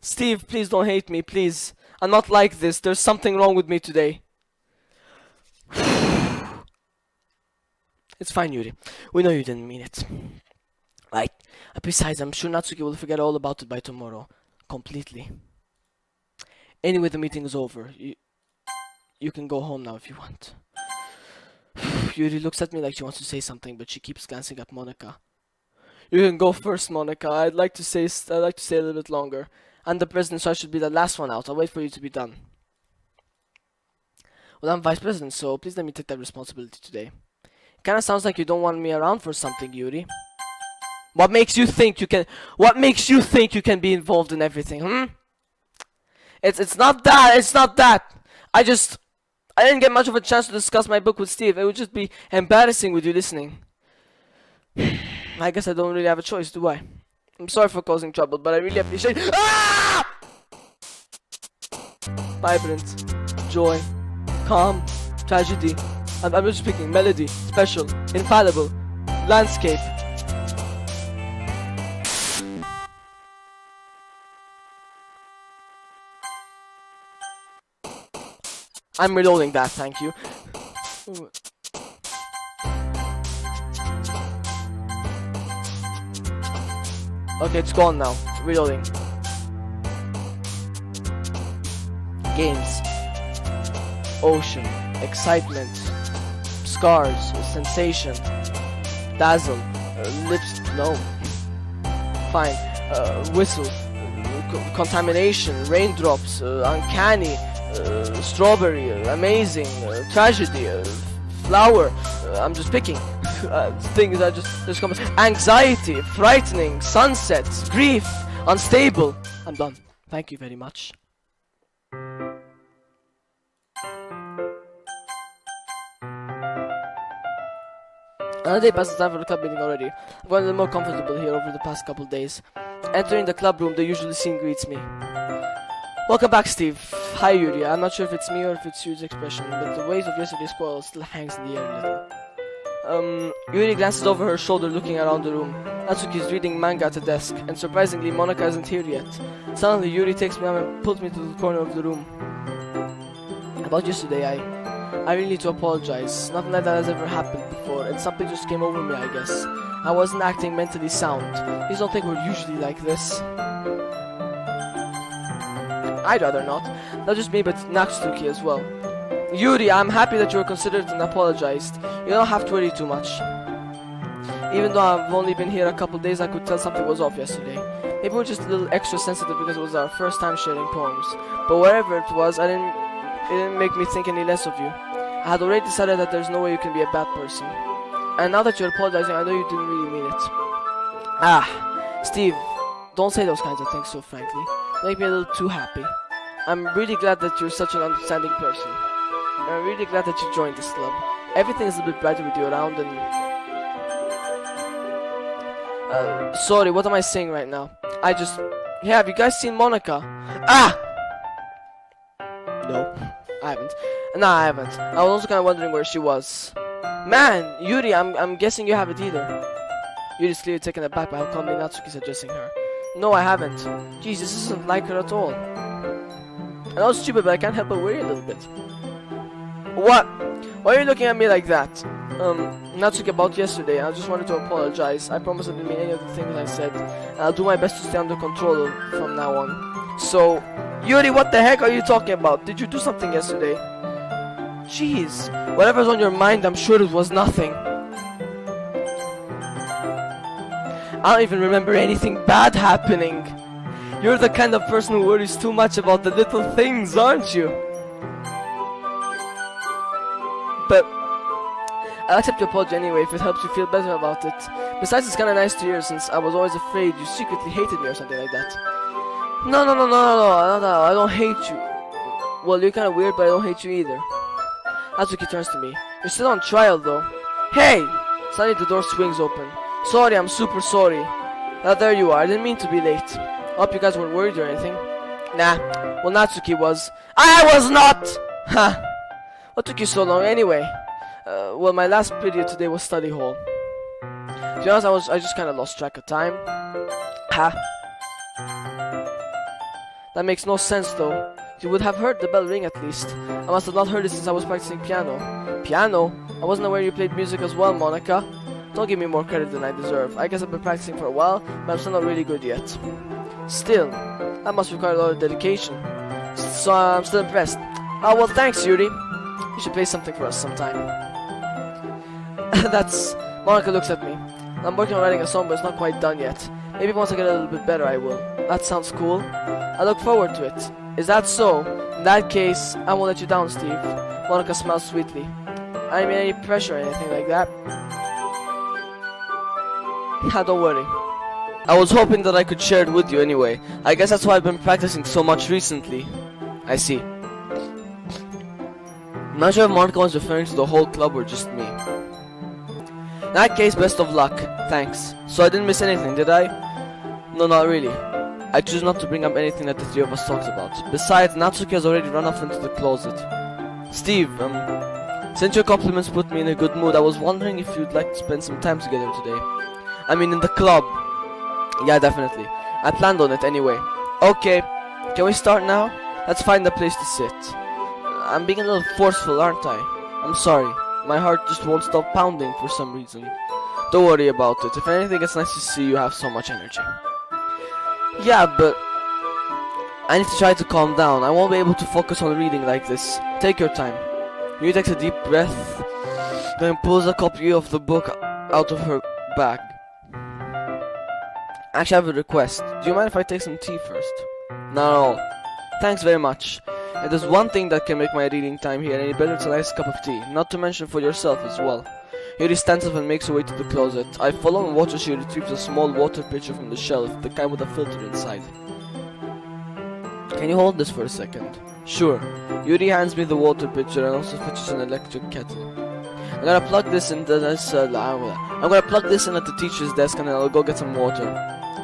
Steve, please don't hate me, please. I'm not like this. There's something wrong with me today. It's fine, Yuri. We know you didn't mean it. Right. Besides, I'm sure Natsuki will forget all about it by tomorrow. Completely. Anyway, the meeting is over. You can go home now if you want. Yuri looks at me like she wants to say something, but she keeps glancing at Monica. You can go first, Monica. I'd like to stay a little bit longer. I'm the president, so I should be the last one out. I'll wait for you to be done. Well, I'm vice president, so please let me take that responsibility today. It kinda sounds like you don't want me around for something, Yuri. What makes you think you can be involved in everything, It's not that. I didn't get much of a chance to discuss my book with Steve. It would just be embarrassing with you listening. I guess I don't really have a choice, do I? I'm sorry for causing trouble, but I really appreciate... Ah! vibrant, joy, calm, tragedy. I'm just picking melody, special, infallible, landscape. I'm reloading that, thank you. Okay, it's gone now. Reloading. Games. Ocean. Excitement. Scars. Sensation. Dazzle. Lips. No. Fine. Whistle. Contamination. Raindrops. Uncanny. Strawberry. Amazing. Tragedy. Flower. I'm just picking. Things that just come. Anxiety, frightening, sunsets, grief, unstable. I'm done. Thank you very much. Another day passes time for the club meeting already. I've gotten a little more comfortable here over the past couple days. Entering the club room, the usual scene greets me. Welcome back, Steve. Hi, Yuri. I'm not sure if it's me or if it's Yuri's expression, but the weight of yesterday's quarrel still hangs in the air a little. Yuri glances over her shoulder looking around the room. Natsuki is reading manga at the desk, and surprisingly Monika isn't here yet. Suddenly Yuri takes me arm and pulls me to the corner of the room. About yesterday, I really need to apologize. Nothing like that has ever happened before, and something just came over me, I guess. I wasn't acting mentally sound. Please don't think we're usually like this. I'd rather not. Not just me, but Natsuki as well. Yuri, I'm happy that you were considerate and apologized. You don't have to worry too much. Even though I've only been here a couple days, I could tell something was off yesterday. Maybe we're just a little extra sensitive because it was our first time sharing poems. But whatever it was, it didn't make me think any less of you. I had already decided that there's no way you can be a bad person. And now that you're apologizing, I know you didn't really mean it. Steve, don't say those kinds of things so frankly. They make me a little too happy. I'm really glad that you're such an understanding person. I'm really glad that you joined this club. Everything is a bit brighter with you around and... sorry, what am I saying right now? Yeah, have you guys seen Monika? No, I haven't. No, I haven't. I was also kind of wondering where she was. Man, Yuri, I'm guessing you haven't either. Yuri's clearly taken aback by how calmly Natsuki's addressing her. No, I haven't. Jeez, this isn't like her at all. I know it's stupid, but I can't help but worry a little bit. What? Why are you looking at me like that? Natsuki, about yesterday, I just wanted to apologize. I promise I didn't mean any of the things I said. I'll do my best to stay under control from now on. So, Yuri, what the heck are you talking about? Did you do something yesterday? Jeez, whatever's on your mind, I'm sure it was nothing. I don't even remember anything bad happening. You're the kind of person who worries too much about the little things, aren't you? But I'll accept your apology anyway if it helps you feel better about it. Besides, it's kinda nice to hear since I was always afraid you secretly hated me or something like that. No, I don't hate you. Well, you're kinda weird, but I don't hate you either. Natsuki turns to me. You're still on trial though. Hey! Suddenly the door swings open. Sorry, I'm super sorry. There you are, I didn't mean to be late. I hope you guys weren't worried or anything. Nah, well Natsuki was. I was not! Ha! What took you so long anyway? Well, my last period today was study hall. To be honest, I just kinda lost track of time. Ha! That makes no sense though. You would have heard the bell ring at least. I must have not heard it since I was practicing piano. Piano? I wasn't aware you played music as well, Monika. Don't give me more credit than I deserve. I guess I've been practicing for a while, but I'm still not really good yet. Still, that must require a lot of dedication. So I'm still impressed. Oh, well, thanks, Yuri. You should play something for us sometime. Monika looks at me. I'm working on writing a song, but it's not quite done yet. Maybe once I get a little bit better, I will. That sounds cool. I look forward to it. Is that so? In that case, I won't let you down, Steve. Monika smiles sweetly. I didn't mean any pressure or anything like that. Don't worry. I was hoping that I could share it with you anyway. I guess that's why I've been practicing so much recently. I see. I'm not sure if Monika was referring to the whole club or just me. In that case, best of luck. Thanks. So I didn't miss anything, did I? No, not really. I choose not to bring up anything that the three of us talked about. Besides, Natsuki has already run off into the closet. Steve, since your compliments put me in a good mood, I was wondering if you'd like to spend some time together today. I mean, in the club. Yeah, definitely. I planned on it anyway. Okay, can we start now? Let's find a place to sit. I'm being a little forceful, aren't I? I'm sorry. My heart just won't stop pounding for some reason. Don't worry about it. If anything, it's nice to see you have so much energy. Yeah, but I need to try to calm down. I won't be able to focus on reading like this. Take your time. You take a deep breath, then pulls a copy of the book out of her bag. Actually, I have a request. Do you mind if I take some tea first? Not at all. Thanks very much. And there's one thing that can make my reading time here any better. It's a nice cup of tea. Not to mention for yourself as well. Yuri stands up and makes her way to the closet. I follow and watch as she retrieves a small water pitcher from the shelf, the kind with a filter inside. Can you hold this for a second? Sure. Yuri hands me the water pitcher and also fetches an electric kettle. I'm gonna plug this in at the teacher's desk and then I'll go get some water.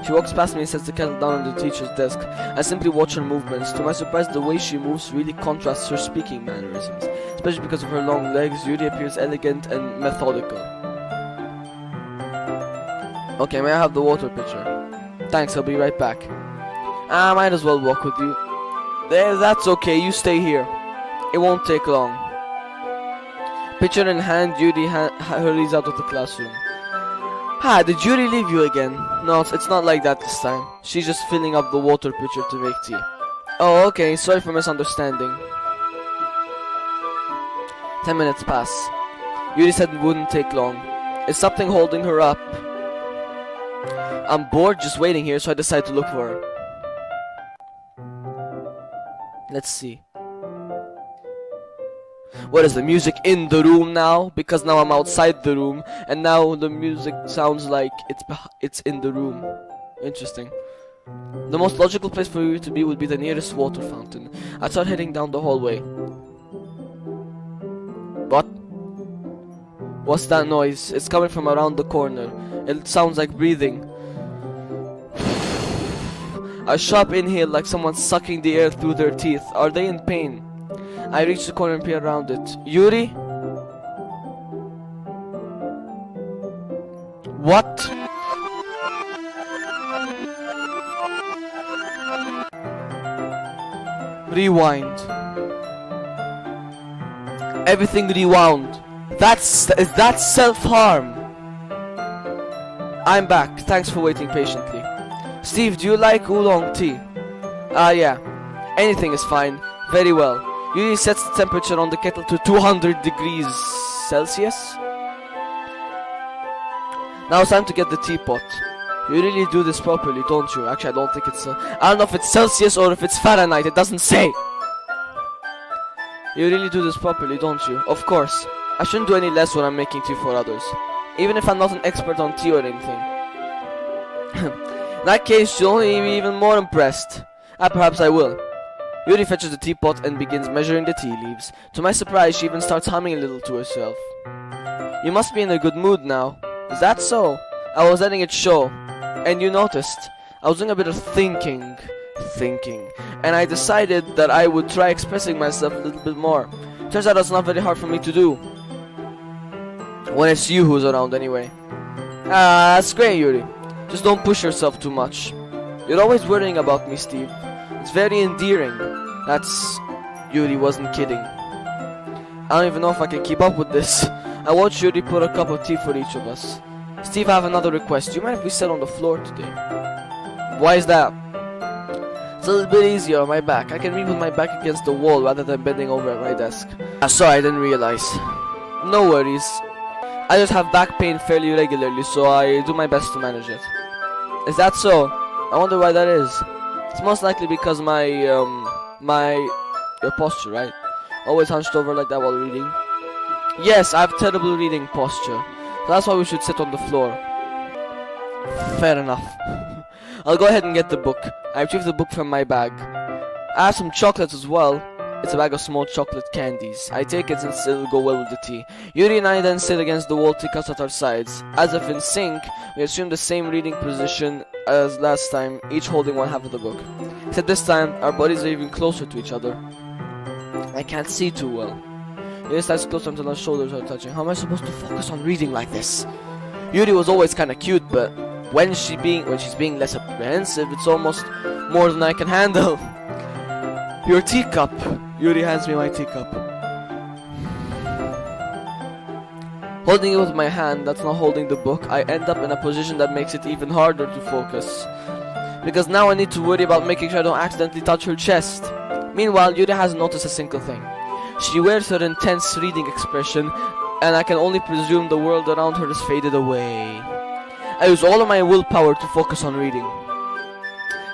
She walks past me and sets the kettle down on the teacher's desk. I simply watch her movements. To my surprise, the way she moves really contrasts her speaking mannerisms. Especially because of her long legs, Yuri appears elegant and methodical. Okay, may I have the water pitcher? Thanks, I'll be right back. I might as well walk with you. That's okay, you stay here. It won't take long. Pitcher in hand, Yuri hurries out of the classroom. Did Yuri leave you again? No, it's not like that this time. She's just filling up the water pitcher to make tea. Oh, okay, sorry for misunderstanding. 10 minutes pass. Yuri said it wouldn't take long. Is something holding her up? I'm bored just waiting here, so I decide to look for her. Let's see. What is the music in the room now? Because now I'm outside the room, and now the music sounds like it's in the room. Interesting. The most logical place for you to be would be the nearest water fountain. I start heading down the hallway. What? What's that noise? It's coming from around the corner. It sounds like breathing. A sharp inhale like someone sucking the air through their teeth. Are they in pain? I reach the corner and peer around it. Yuri? What? Rewind. Everything rewound. Is that self-harm? I'm back. Thanks for waiting patiently. Steve, do you like oolong tea? Yeah. Anything is fine. Very well. Yuri sets the temperature on the kettle to 200 degrees Celsius. Now it's time to get the teapot. You really do this properly, don't you? Actually, I don't think it's I don't know if it's Celsius or if it's Fahrenheit. It doesn't say. You really do this properly, don't you? Of course. I shouldn't do any less when I'm making tea for others. Even if I'm not an expert on tea or anything. In that case, you'll only be even more impressed. Perhaps I will. Yuri fetches the teapot and begins measuring the tea leaves. To my surprise, she even starts humming a little to herself. You must be in a good mood now. Is that so? I was letting it show. And you noticed. I was doing a bit of thinking. And I decided that I would try expressing myself a little bit more. Turns out it's not very hard for me to do. When it's you who's around anyway. That's great, Yuri. Just don't push yourself too much. You're always worrying about me, Steve. It's very endearing. Yuri wasn't kidding. I don't even know if I can keep up with this. I watched Yuri put a cup of tea for each of us. Steve, I have another request. Do you mind if we sit on the floor today? Why is that? It's a little bit easier on my back. I can read with my back against the wall rather than bending over at my desk. Sorry, I didn't realize. No worries. I just have back pain fairly regularly, so I do my best to manage it. Is that so? I wonder why that is. It's most likely because your posture, right? Always hunched over like that while reading. Yes, I have terrible reading posture. So that's why we should sit on the floor. Fair enough. I'll go ahead and get the book. I retrieve the book from my bag. I have some chocolates as well. It's a bag of small chocolate candies. I take it since it'll go well with the tea. Yuri and I then sit against the wall, teacups at our sides. As if in sync, we assume the same reading position as last time, each holding one half of the book. Except this time, our bodies are even closer to each other. I can't see too well. Yuri slides closer until our shoulders are touching. How am I supposed to focus on reading like this? Yuri was always kinda cute, but when she's being less apprehensive, it's almost more than I can handle. Your teacup. Yuri hands me my teacup. Holding it with my hand that's not holding the book, I end up in a position that makes it even harder to focus. Because now I need to worry about making sure I don't accidentally touch her chest. Meanwhile, Yuri hasn't noticed a single thing. She wears her intense reading expression, and I can only presume the world around her has faded away. I use all of my willpower to focus on reading.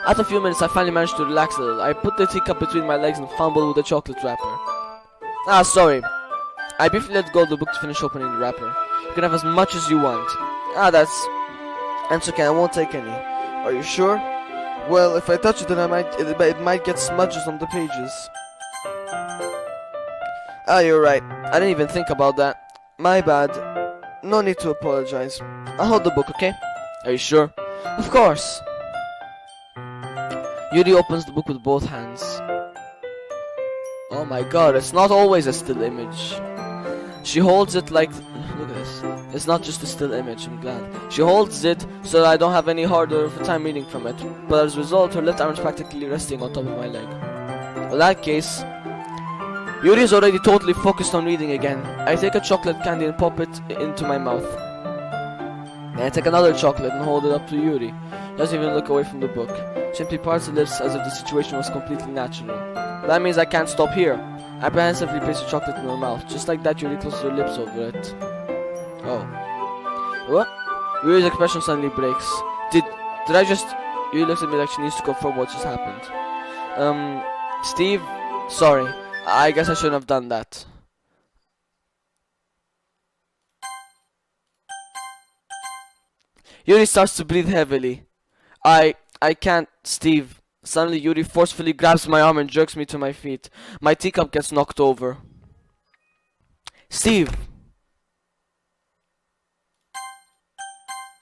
After a few minutes, I finally managed to relax a little. I put the teacup between my legs and fumbled with the chocolate wrapper. Ah, sorry. I briefly let go of the book to finish opening the wrapper. You can have as much as you want. That's okay, I won't take any. Are you sure? Well, if I touch it, then it might get smudges on the pages. Ah, you're right. I didn't even think about that. My bad. No need to apologize. I'll hold the book, okay? Are you sure? Of course. Yuri opens the book with both hands. Oh my god, it's not always a still image. She holds it like... Look at this. It's not just a still image, I'm glad. She holds it so that I don't have any harder of a time reading from it. But as a result, her left arm is practically resting on top of my leg. In that case, Yuri is already totally focused on reading again. I take a chocolate candy and pop it into my mouth. Then I take another chocolate and hold it up to Yuri. She doesn't even look away from the book. She simply parts her lips as if the situation was completely natural. That means I can't stop here. I apprehensively place the chocolate in her mouth. Just like that, Yuri closes her lips over it. Oh. What? Yuri's expression suddenly breaks. Did I just... Yuri looks at me like she needs to confirm what just happened. Steve? Sorry. I guess I shouldn't have done that. Yuri starts to breathe heavily. I can't, Steve. Suddenly Yuri forcefully grabs my arm and jerks me to my feet. My teacup gets knocked over. Steve!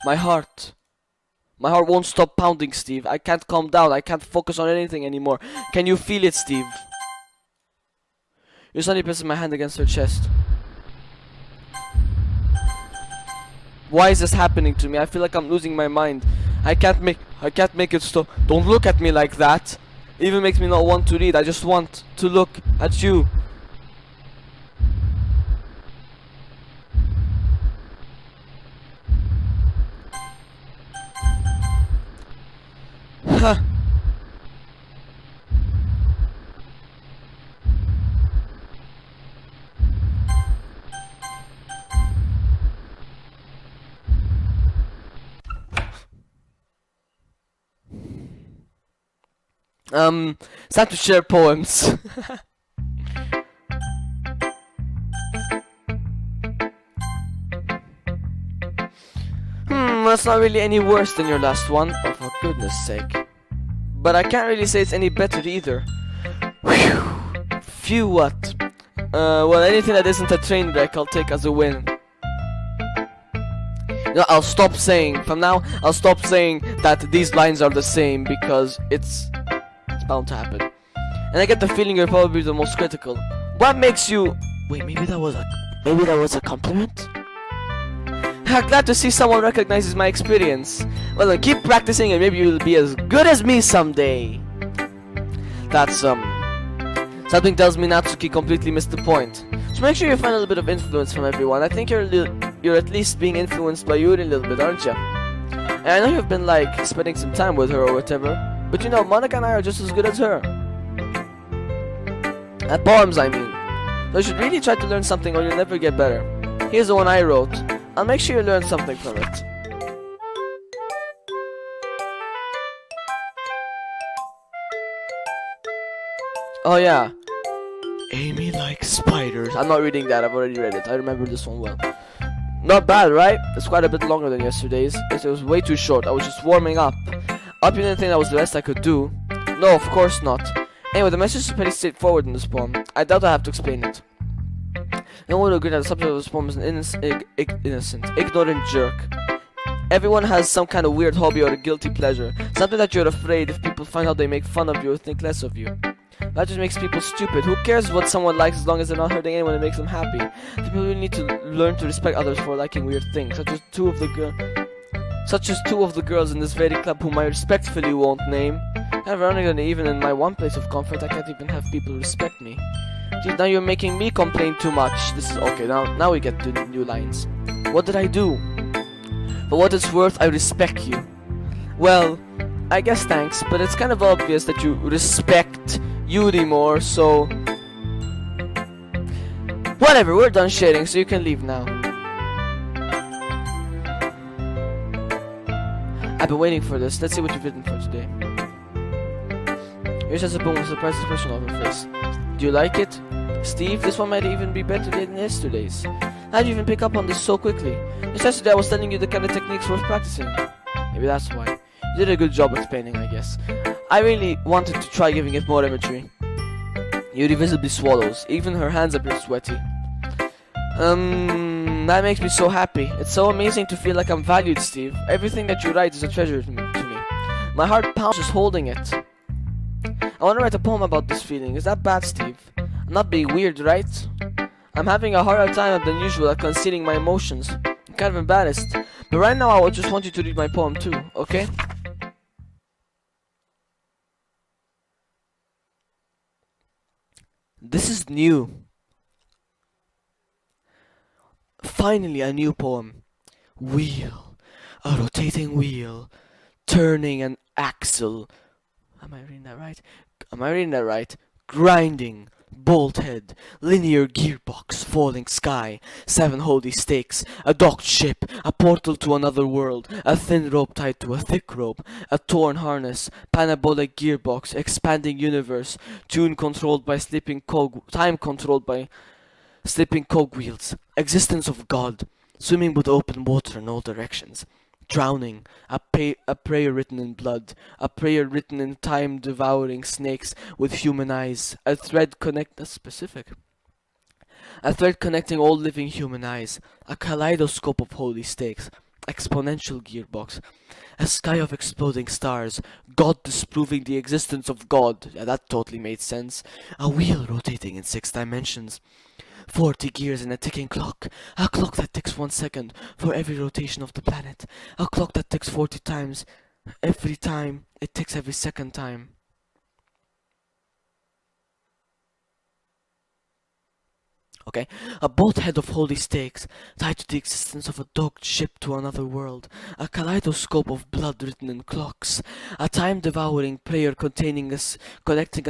My heart. My heart won't stop pounding, Steve. I can't calm down. I can't focus on anything anymore. Can you feel it, Steve? Yuri suddenly presses my hand against her chest. Why is this happening to me? I feel like I'm losing my mind. I can't make it stop. Don't look at me like that. It even makes me not want to read. I just want to look at you. Huh. It's time to share poems. That's not really any worse than your last one. Oh, for goodness sake. But I can't really say it's any better either. Phew, what? Well, anything that isn't a train wreck, I'll take as a win. No, I'll stop saying, from now, I'll stop saying that these lines are the same because it's bound to happen. And I get the feeling you're probably the most critical. What makes you... Wait, maybe that was a compliment? Glad to see someone recognizes my experience. Well then, keep practicing and maybe you'll be as good as me someday. That's, something tells me Natsuki completely missed the point. So make sure you find a little bit of influence from everyone. I think you're at least being influenced by Yuri a little bit, aren't you? And I know you've been, like, spending some time with her or whatever. But you know, Monica and I are just as good as her. At poems, I mean. So you should really try to learn something or you'll never get better. Here's the one I wrote. I'll make sure you learn something from it. Oh yeah. Amy likes spiders. I'm not reading that, I've already read it. I remember this one well. Not bad, right? It's quite a bit longer than yesterday's. It was way too short. I was just warming up. You didn't think that was the best I could do? No, of course not. Anyway, the message is pretty straightforward in this poem. I doubt I have to explain it. No one would agree that the subject of this poem is an innocent, ignorant jerk. Everyone has some kind of weird hobby or a guilty pleasure. Something that you're afraid if people find out they make fun of you or think less of you. That just makes people stupid. Who cares what someone likes as long as they're not hurting anyone and makes them happy? People really need to learn to respect others for liking weird things, such as two of the girls in this very club whom I respectfully won't name. Ironically, even in my one place of comfort, I can't even have people respect me. Geez, now you're making me complain too much. This is okay. Now we get to new lines. What did I do? For what it's worth, I respect you. Well, I guess thanks, but it's kind of obvious that you respect Yuri more, so... Whatever, we're done sharing, so you can leave now. I've been waiting for this. Let's see what you've written for today. Here's just a boom with a surprised expression on her face. Do you like it? Steve, this one might even be better than yesterday's. How did you even pick up on this so quickly? Just yesterday I was telling you the kind of techniques worth practicing. Maybe that's why. You did a good job explaining, I guess. I really wanted to try giving it more imagery. Yuri visibly swallows. Even her hands appear sweaty. That makes me so happy. It's so amazing to feel like I'm valued, Steve. Everything that you write is a treasure to me. My heart pounds just holding it. I want to write a poem about this feeling. Is that bad, Steve? I'm not being weird, right? I'm having a harder time than usual at concealing my emotions. I'm kind of embarrassed. But right now I just want you to read my poem too, okay? This is new. Finally a new poem. Wheel. A rotating wheel. Turning an axle. Am I reading that right? Grinding. Bolt head, linear gearbox, falling sky, 7 holy stakes, a docked ship, a portal to another world, a thin rope tied to a thick rope, a torn harness, parabolic gearbox, expanding universe, tune controlled by time controlled by slipping cogwheels, existence of God, swimming with open water in all directions. Drowning, a prayer written in blood, a prayer written in time-devouring snakes with human eyes, a thread connecting all living human eyes, a kaleidoscope of holy stakes, exponential gearbox, a sky of exploding stars, God disproving the existence of God, yeah, that totally made sense, a wheel rotating in 6 dimensions, 40 gears in a ticking clock. A clock that ticks 1 second for every rotation of the planet. A clock that ticks 40 times every time it ticks every second time. Okay, a bolt head of holy stakes, tied to the existence of a docked ship to another world, a kaleidoscope of blood written in clocks, a time-devouring prayer connecting a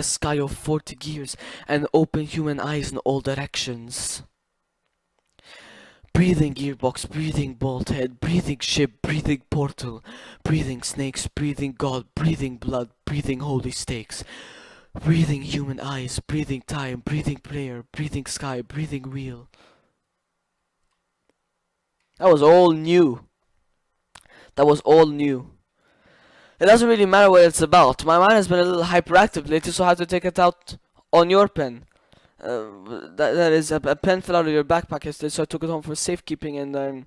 sky of 40 gears, and open human eyes in all directions. Breathing gearbox, breathing bolt head, breathing ship, breathing portal, breathing snakes, breathing God, breathing blood, breathing holy stakes. Breathing human eyes, breathing time, breathing prayer, breathing sky, breathing wheel. That was all new. It doesn't really matter what it's about. My mind has been a little hyperactive lately, so I have to take it out on your pen. That is, a pen fell out of your backpack yesterday, so I took it home for safekeeping, and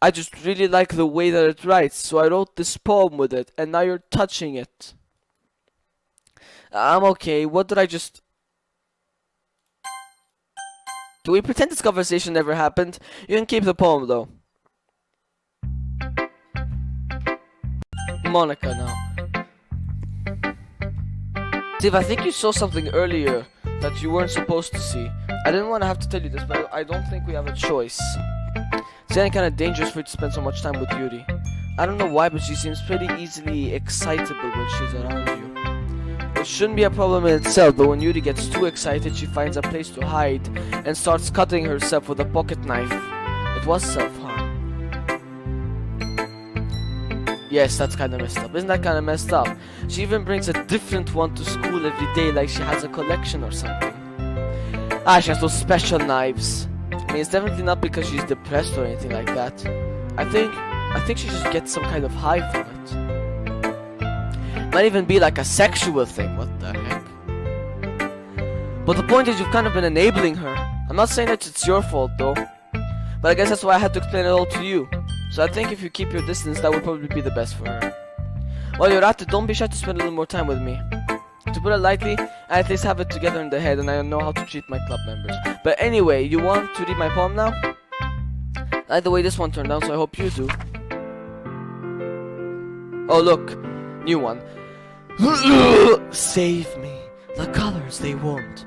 I just really like the way that it writes, so I wrote this poem with it, and now you're touching it. I'm okay. What did I just... Do we pretend this conversation never happened? You can keep the poem, though. Monica, now. Steve, I think you saw something earlier that you weren't supposed to see. I didn't want to have to tell you this, but I don't think we have a choice. It's getting kind of dangerous for you to spend so much time with Yuri. I don't know why, but she seems pretty easily excitable when she's around you. It shouldn't be a problem in itself, but when Yuri gets too excited, she finds a place to hide and starts cutting herself with a pocket knife. It was self-harm. Yes, that's kind of messed up. Isn't that kind of messed up? She even brings a different one to school every day, like she has a collection or something. She has those special knives. I mean, it's definitely not because she's depressed or anything like that. I think she just gets some kind of high from it. Might even be like a sexual thing, what the heck. But the point is, you've kind of been enabling her. I'm not saying that it's your fault though, but I guess that's why I had to explain it all to you, So I think if you keep your distance, that would probably be the best for her. While you're at it, don't be shy to spend a little more time with me. To put it lightly, I at least have it together in the head and I know how to treat my club members. But anyway, you want to read my poem now? I like the way this one turned out, so I hope you do. Oh look, new one. Save me. The colors they want.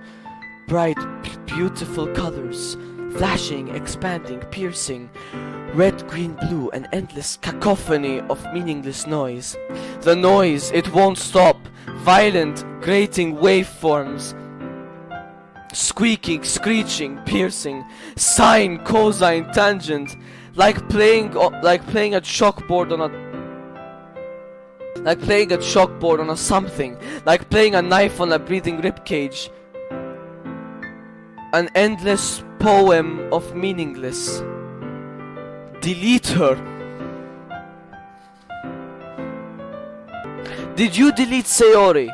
Bright, beautiful colors. Flashing, expanding, piercing. Red, green, blue, an endless cacophony of meaningless noise. The noise, it won't stop. Violent, grating waveforms. Squeaking, screeching, piercing. Sine, cosine, tangent. Like playing a chalkboard on a something. Like playing a knife on a breathing ribcage. An endless poem of meaningless. Delete her. Did you delete Sayori?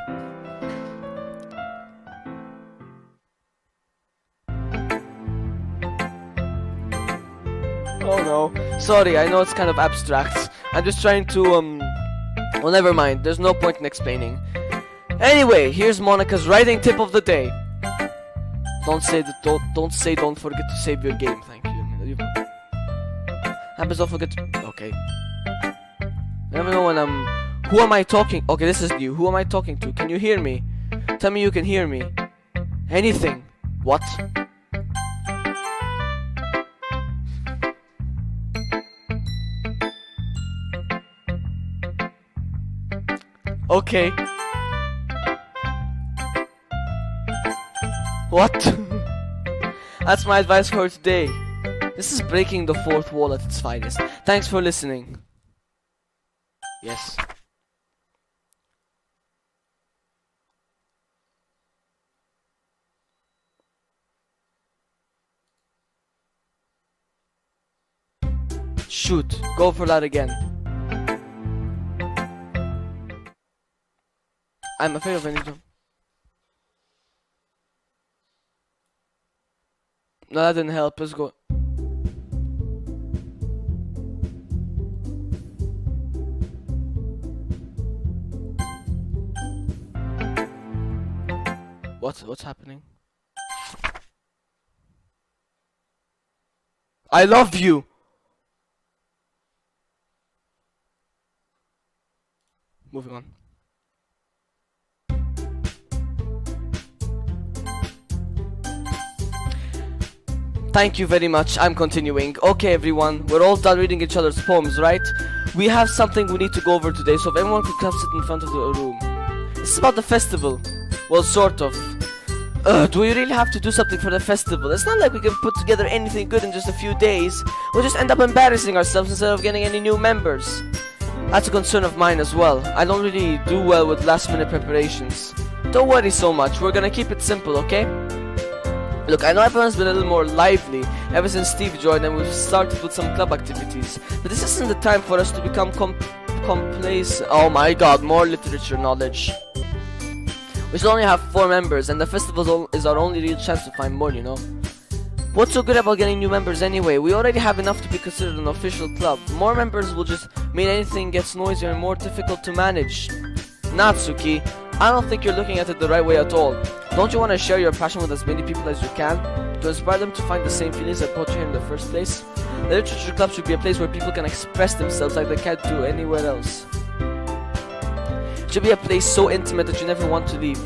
Oh no. Sorry, I know it's kind of abstract. I'm just trying to, well, never mind. There's no point in explaining. Anyway, here's Monica's writing tip of the day. Don't forget to save your game. Thank you. Happens, don't forget to... Okay. I never know when I'm... Who am I talking... Okay, this is new. Who am I talking to? Can you hear me? Tell me you can hear me. Anything. What? Okay. What? That's my advice for today. This is breaking the fourth wall at its finest. Thanks for listening. Yes. Shoot. Go for that again. I'm afraid of any jump. No, that didn't help. Let's go. What's happening? I love you. Moving on. Thank you very much. I'm continuing. Okay, everyone, we're all done reading each other's poems, right? We have something we need to go over today, so if everyone could come sit in front of the room. This is about the festival. Well, sort of. Do we really have to do something for the festival? It's not like we can put together anything good in just a few days. We'll just end up embarrassing ourselves instead of getting any new members. That's a concern of mine as well. I don't really do well with last minute preparations. Don't worry so much, we're gonna keep it simple, okay? Look, I know everyone's been a little more lively ever since Steve joined and we've started with some club activities. But this isn't the time for us to become complacent. Oh my god, more literature knowledge. We still only have 4 members and the festival is our only real chance to find more, you know? What's so good about getting new members anyway? We already have enough to be considered an official club. More members will just mean anything gets noisier and more difficult to manage. Natsuki, I don't think you're looking at it the right way at all. Don't you want to share your passion with as many people as you can? To inspire them to find the same feelings that brought you here in the first place? The literature club should be a place where people can express themselves like they can't do anywhere else. It should be a place so intimate that you never want to leave.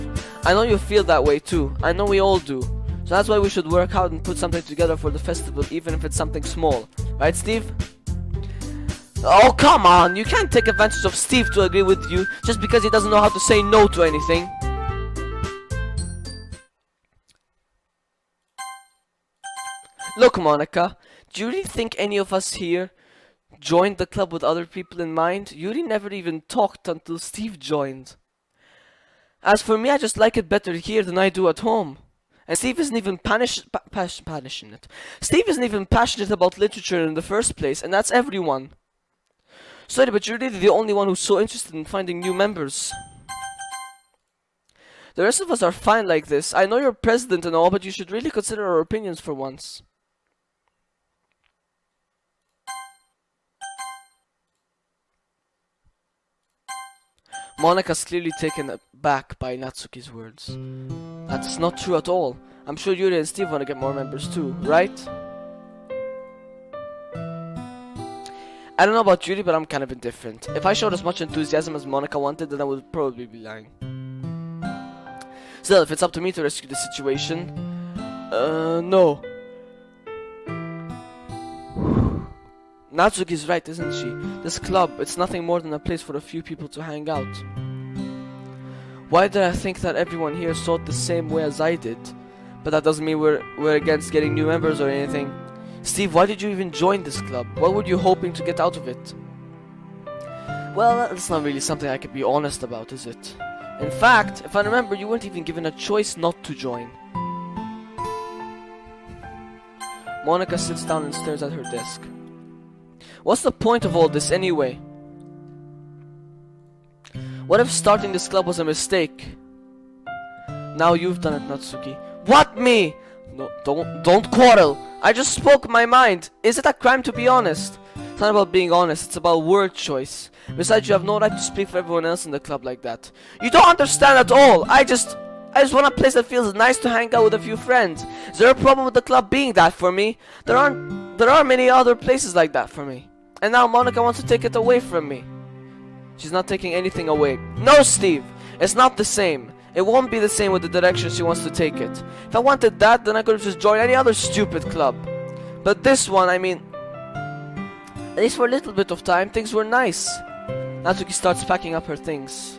I know you feel that way too. I know we all do. So that's why we should work out and put something together for the festival, even if it's something small. Right, Steve? Oh, come on! You can't take advantage of Steve to agree with you just because he doesn't know how to say no to anything. Look, Monica, do you really think any of us here joined the club with other people in mind? Yuri never even talked until Steve joined. As for me, I just like it better here than I do at home. And Steve isn't even Steve isn't even passionate about literature in the first place, and that's everyone. Sorry, but you're really the only one who's so interested in finding new members. The rest of us are fine like this. I know you're president and all, but you should really consider our opinions for once. Monika's clearly taken aback by Natsuki's words. That's not true at all. I'm sure Yuri and Steve want to get more members too, right? I don't know about Yuri, but I'm kind of indifferent. If I showed as much enthusiasm as Monika wanted, then I would probably be lying. Still, if it's up to me to rescue the situation... no. Natsuki's right, isn't she? This club, it's nothing more than a place for a few people to hang out. Why did I think that everyone here saw it the same way as I did? But that doesn't mean we're against getting new members or anything. Steve, why did you even join this club? What were you hoping to get out of it? Well, that's not really something I could be honest about, is it? In fact, if I remember, you weren't even given a choice not to join. Monika sits down and stares at her desk. What's the point of all this anyway? What if starting this club was a mistake? Now you've done it, Natsuki. What, me? No, don't quarrel. I just spoke my mind. Is it a crime to be honest? It's not about being honest, it's about word choice. Besides, you have no right to speak for everyone else in the club like that. You don't understand at all. I just want a place that feels nice to hang out with a few friends. Is there a problem with the club being that for me? There are many other places like that for me. And now Monika wants to take it away from me. She's not taking anything away. No, Steve! It's not the same. It won't be the same with the direction she wants to take it. If I wanted that, then I could have just joined any other stupid club. But this one, I mean... At least for a little bit of time, things were nice. Natsuki starts packing up her things.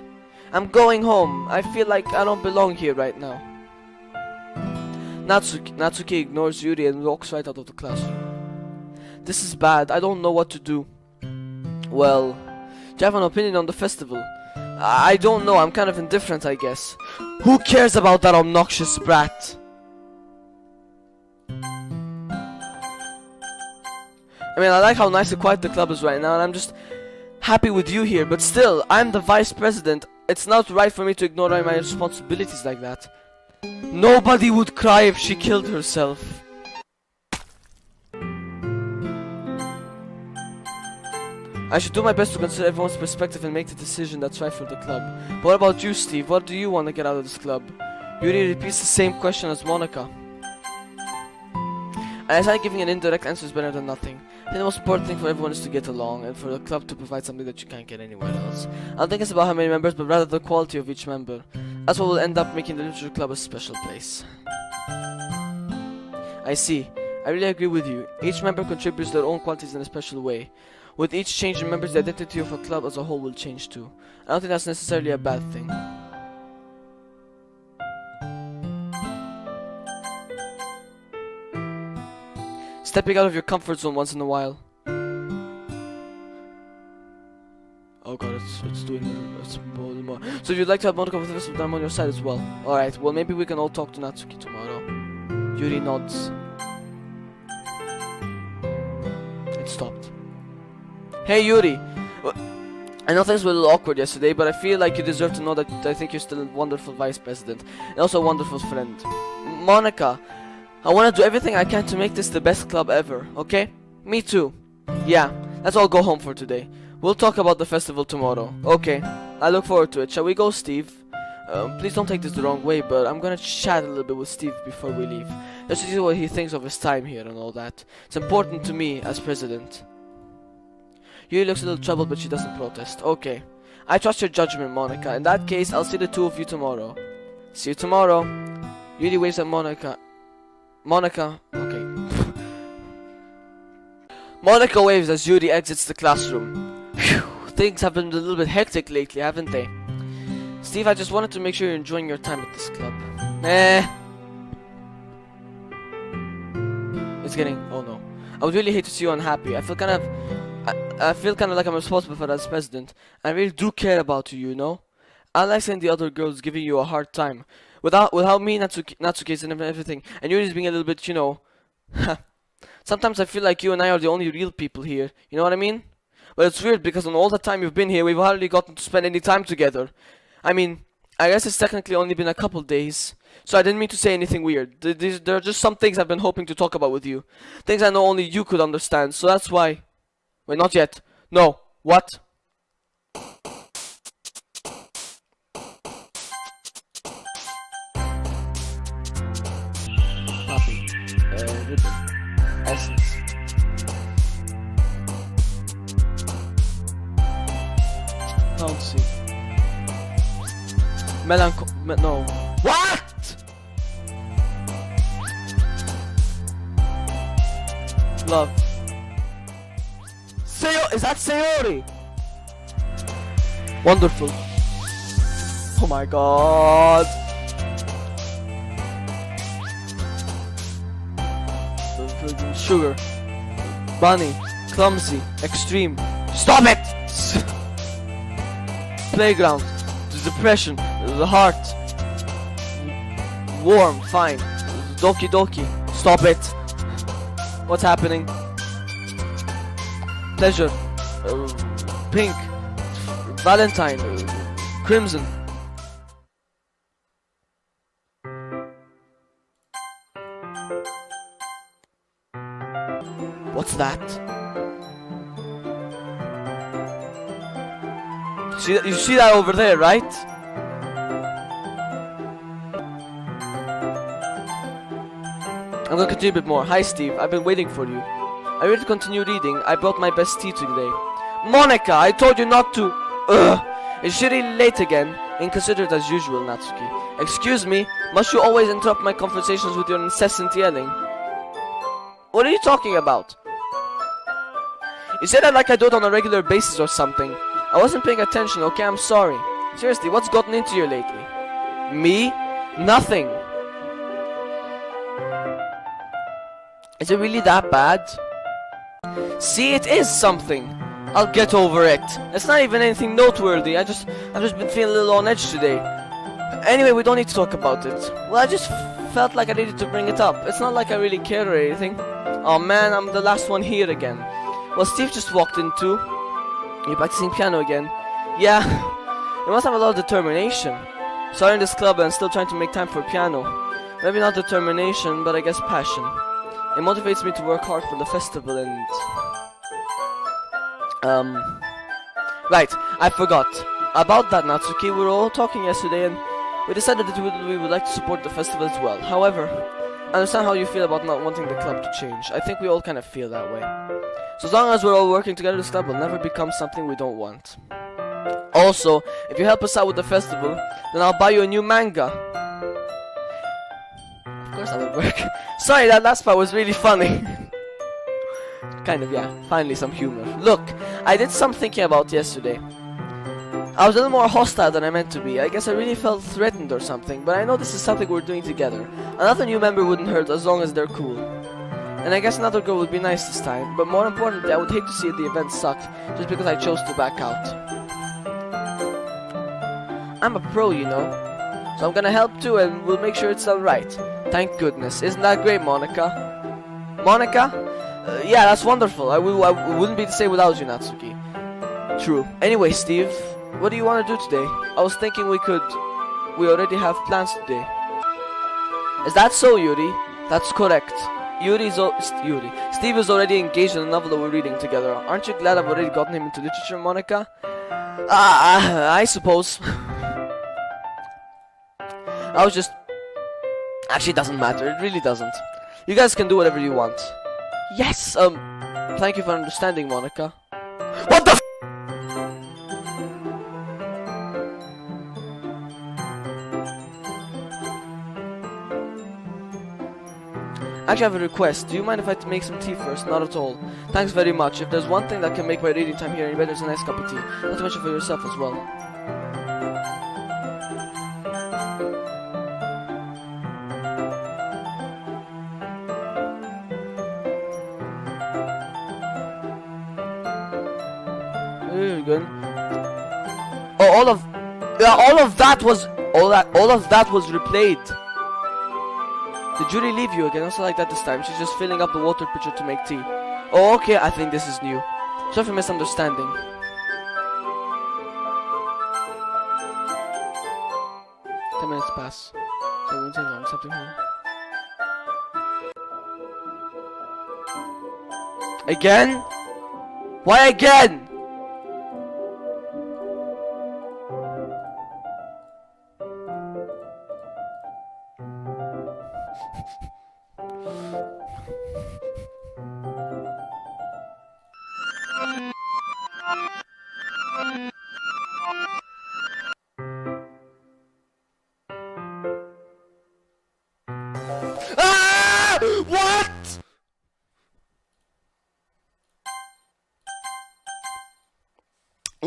I'm going home. I feel like I don't belong here right now. Natsuki ignores Yuri and walks right out of the classroom. This is bad. I don't know what to do. Well, do you have an opinion on the festival? I don't know. I'm kind of indifferent, I guess. Who cares about that obnoxious brat? I mean, I like how nice and quiet the club is right now, and I'm just happy with you here, but still, I'm the vice president. It's not right for me to ignore my responsibilities like that. Nobody would cry if she killed herself. I should do my best to consider everyone's perspective and make the decision that's right for the club. But what about you, Steve? What do you want to get out of this club? Yuri repeats the same question as Monika. I decided giving an indirect answer is better than nothing. I think the most important thing for everyone is to get along, and for the club to provide something that you can't get anywhere else. I don't think it's about how many members, but rather the quality of each member. That's what will end up making the literature club a special place. I see. I really agree with you. Each member contributes their own qualities in a special way. With each change in members, the identity of a club as a whole will change too. I don't think that's necessarily a bad thing. Stepping out of your comfort zone once in a while. Oh god, it's doing more. So if you'd like to have Monika with us, I'm on your side as well. Alright, well maybe we can all talk to Natsuki tomorrow. Yuri nods. It stopped. Hey Yuri! I know things were a little awkward yesterday, but I feel like you deserve to know that I think you're still a wonderful vice president. And also a wonderful friend. Monika! I want to do everything I can to make this the best club ever, okay? Me too. Yeah, let's all go home for today. We'll talk about the festival tomorrow. Okay, I look forward to it. Shall we go, Steve? Please don't take this the wrong way, but I'm gonna chat a little bit with Steve before we leave. Just to see what he thinks of his time here and all that. It's important to me as president. Yuri looks a little troubled, but she doesn't protest. Okay. I trust your judgment, Monika. In that case, I'll see the two of you tomorrow. See you tomorrow. Yuri waves at Monika. Okay. Monika waves as Yuri exits the classroom. Phew, things have been a little bit hectic lately, haven't they? Steve, I just wanted to make sure you're enjoying your time at this club. It's getting... oh no. I would really hate to see you unhappy. I feel kind of like I'm responsible for that as president. I really do care about you, you know? I like seeing the other girls giving you a hard time. Without me, Natsuki's and everything, and Yuri's being a little bit, you know... Sometimes I feel like you and I are the only real people here. You know what I mean? But it's weird because in all the time you've been here, we've hardly gotten to spend any time together. I mean, I guess it's technically only been a couple days. So I didn't mean to say anything weird. There are just some things I've been hoping to talk about with you. Things I know only you could understand, so that's why... Wait, not yet. No. What? Rhythm. Essence. Bouncy. No. What? Love. Is that Sayori? Wonderful. Oh my god. Sugar. Bunny. Clumsy. Extreme. Stop it! Playground. The depression. The heart. Warm. Fine. Doki Doki. Stop it. What's happening? Pleasure. Pink. Valentine. Crimson. What's that? You see that over there, right? I'm gonna continue a bit more. Hi Steve, I've been waiting for you. Are you ready to continue reading? I brought my best tea today. Monica, I told you not to. Ugh. Is she really late again? Inconsiderate as usual, Natsuki. Excuse me, must you always interrupt my conversations with your incessant yelling? What are you talking about? You say that like I do it on a regular basis or something. I wasn't paying attention, okay? I'm sorry. Seriously, what's gotten into you lately? Me? Nothing. Is it really that bad? See, it is something. I'll get over it. It's not even anything noteworthy. I've just been feeling a little on edge today. Anyway, we don't need to talk about it. Well, I just felt like I needed to bring it up. It's not like I really care or anything. Oh man, I'm the last one here again. Well, Steve just walked in too. You're practicing piano again? Yeah. You must have a lot of determination. Starting this club and still trying to make time for piano. Maybe not determination, but I guess passion. It motivates me to work hard for the festival and... Right, I forgot. About that, Natsuki, we were all talking yesterday and we decided that we would like to support the festival as well. However, I understand how you feel about not wanting the club to change. I think we all kind of feel that way. So as long as we're all working together, this club will never become something we don't want. Also, if you help us out with the festival, then I'll buy you a new manga. Of course that would work. Sorry, that last part was really funny. Kind of, yeah. Finally some humor. Look, I did some thinking about yesterday. I was a little more hostile than I meant to be. I guess I really felt threatened or something, but I know this is something we're doing together. Another new member wouldn't hurt as long as they're cool. And I guess another girl would be nice this time, but more importantly, I would hate to see the event sucked just because I chose to back out. I'm a pro, you know, so I'm gonna help too and we'll make sure it's done right. Thank goodness. Isn't that great, Monica? Monica? Yeah, that's wonderful. I wouldn't be the same without you, Natsuki. True. Anyway, Steve, what do you want to do today? I was thinking we already have plans today. Is that so, Yuri? That's correct. Steve is already engaged in a novel that we're reading together. Aren't you glad I've already gotten him into literature, Monica? I suppose. I was just... Actually, it doesn't matter. It really doesn't. You guys can do whatever you want. Yes, thank you for understanding, Monica. What the f- Actually, I have a request. Do you mind if I make some tea first? Not at all. Thanks very much. If there's one thing that can make my reading time here any better, it's a nice cup of tea. Not to mention for yourself as well. Very good. Oh, all of that was replayed. Did Julie leave you again? Also like that this time. She's just filling up the water pitcher to make tea. Oh, okay. I think this is new. Sorry for misunderstanding. Minutes pass. So we'll take on something here. Again? Why again?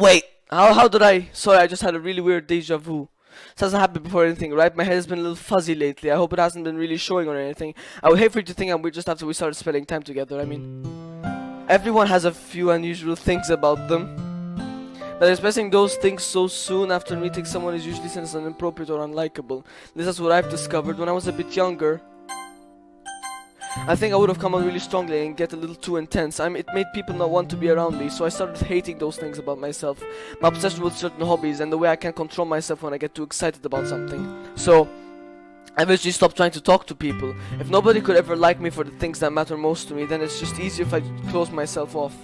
Wait, how did I? Sorry, I just had a really weird deja vu. This hasn't happened before or anything, right? My head has been a little fuzzy lately. I hope it hasn't been really showing or anything. I would hate for you to think I'm weird just after we started spending time together. I mean, everyone has a few unusual things about them. But expressing those things so soon after meeting someone is usually seen as inappropriate or unlikable. This is what I've discovered. When I was a bit younger, I think I would have come on really strongly and get a little too intense. It made people not want to be around me, so I started hating those things about myself. My obsession with certain hobbies and the way I can't control myself when I get too excited about something. So I eventually stopped trying to talk to people. If nobody could ever like me for the things that matter most to me, then it's just easier if I close myself off.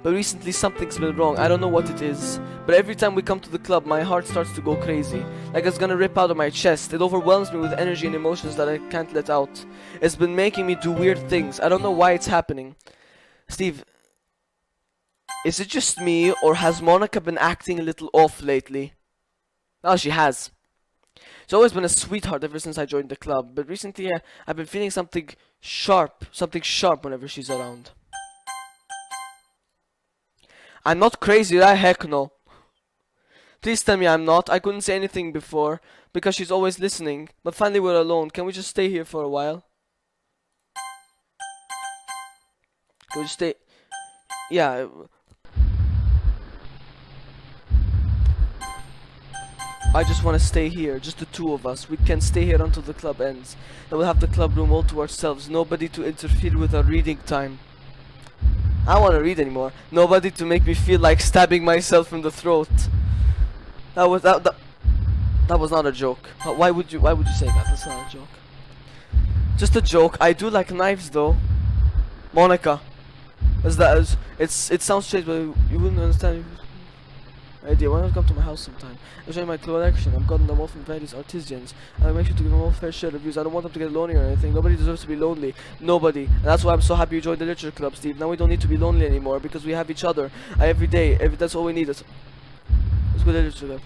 But recently something's been wrong. I don't know what it is, but every time we come to the club, my heart starts to go crazy. Like it's gonna rip out of my chest. It overwhelms me with energy and emotions that I can't let out. It's been making me do weird things. I don't know why it's happening. Steve, is it just me, or has Monica been acting a little off lately? Oh, she has. She's always been a sweetheart ever since I joined the club, but recently I've been feeling something sharp whenever she's around. I'm not crazy, right? Heck no. Please tell me I'm not. I couldn't say anything before because she's always listening. But finally we're alone. Can we just stay here for a while? Can we just stay? Yeah. I just want to stay here, just the two of us. We can stay here until the club ends. Then we'll have the club room all to ourselves. Nobody to interfere with our reading time. I don't want to read anymore. Nobody to make me feel like stabbing myself in the throat. That was not a joke. Why would you say that? That's not a joke. Just a joke. I do like knives though. Monica. It sounds strange, but you wouldn't understand. Idea. Why not come to my house sometime? I'll show you my collection. I've gotten them all from various artisans. I'll make sure to give them all fair share of views. I don't want them to get lonely or anything. Nobody deserves to be lonely. Nobody. And that's why I'm so happy you joined the literature club, Steve. Now we don't need to be lonely anymore because we have each other. Every day. That's all we need. Let's go to the literature club.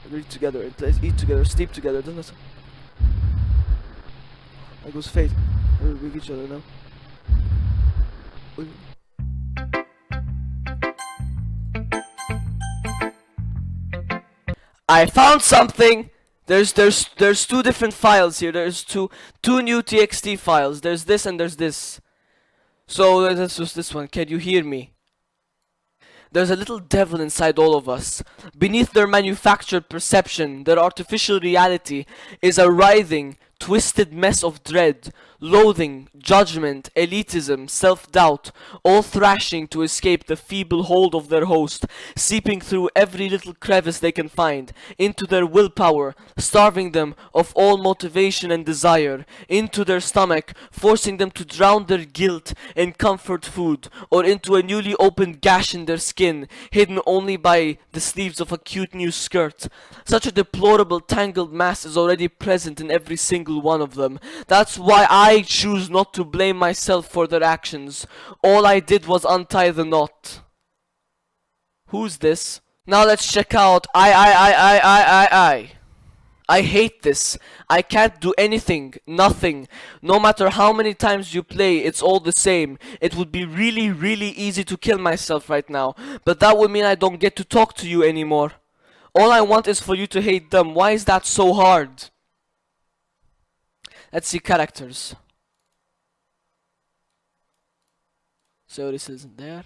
Read together. Let's eat together. Sleep together. Doesn't it? There goes fate. We're with each other now. I found something. There's two different files here. There's two new TXT files. There's this and there's this. So let's just this one. Can you hear me? There's a little devil inside all of us. Beneath their manufactured perception, their artificial reality is a writhing, twisted mess of dread, loathing, judgment, elitism, self-doubt, all thrashing to escape the feeble hold of their host, seeping through every little crevice they can find, into their willpower, starving them of all motivation and desire, into their stomach, forcing them to drown their guilt in comfort food, or into a newly opened gash in their skin, hidden only by the sleeves of a cute new skirt. Such a deplorable tangled mass is already present in every single one of them. That's why I choose not to blame myself for their actions. All I did was untie the knot. Who's this? Now let's check out I hate this. I can't do anything. Nothing. No matter how many times you play, it's all the same. It would be really, really easy to kill myself right now. But that would mean I don't get to talk to you anymore. All I want is for you to hate them. Why is that so hard? Let's see characters. So this isn't there.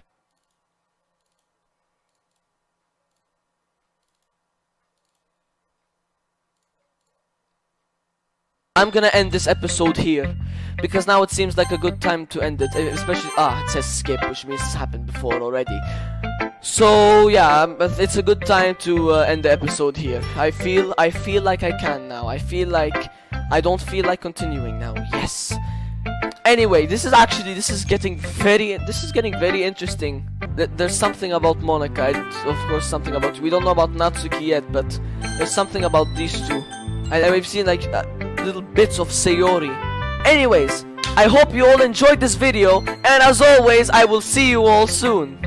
I'm gonna end this episode here because now it seems like a good time to end it, especially it says skip, which means it's happened before already. So yeah, but it's a good time to end the episode here. I feel like I can now. I don't feel like continuing now. Yes. Anyway, this is getting very interesting. There's something about Monica, and of course something about, we don't know about Natsuki yet, but there's something about these two. And we've seen like little bits of Sayori. Anyways, I hope you all enjoyed this video, and as always, I will see you all soon.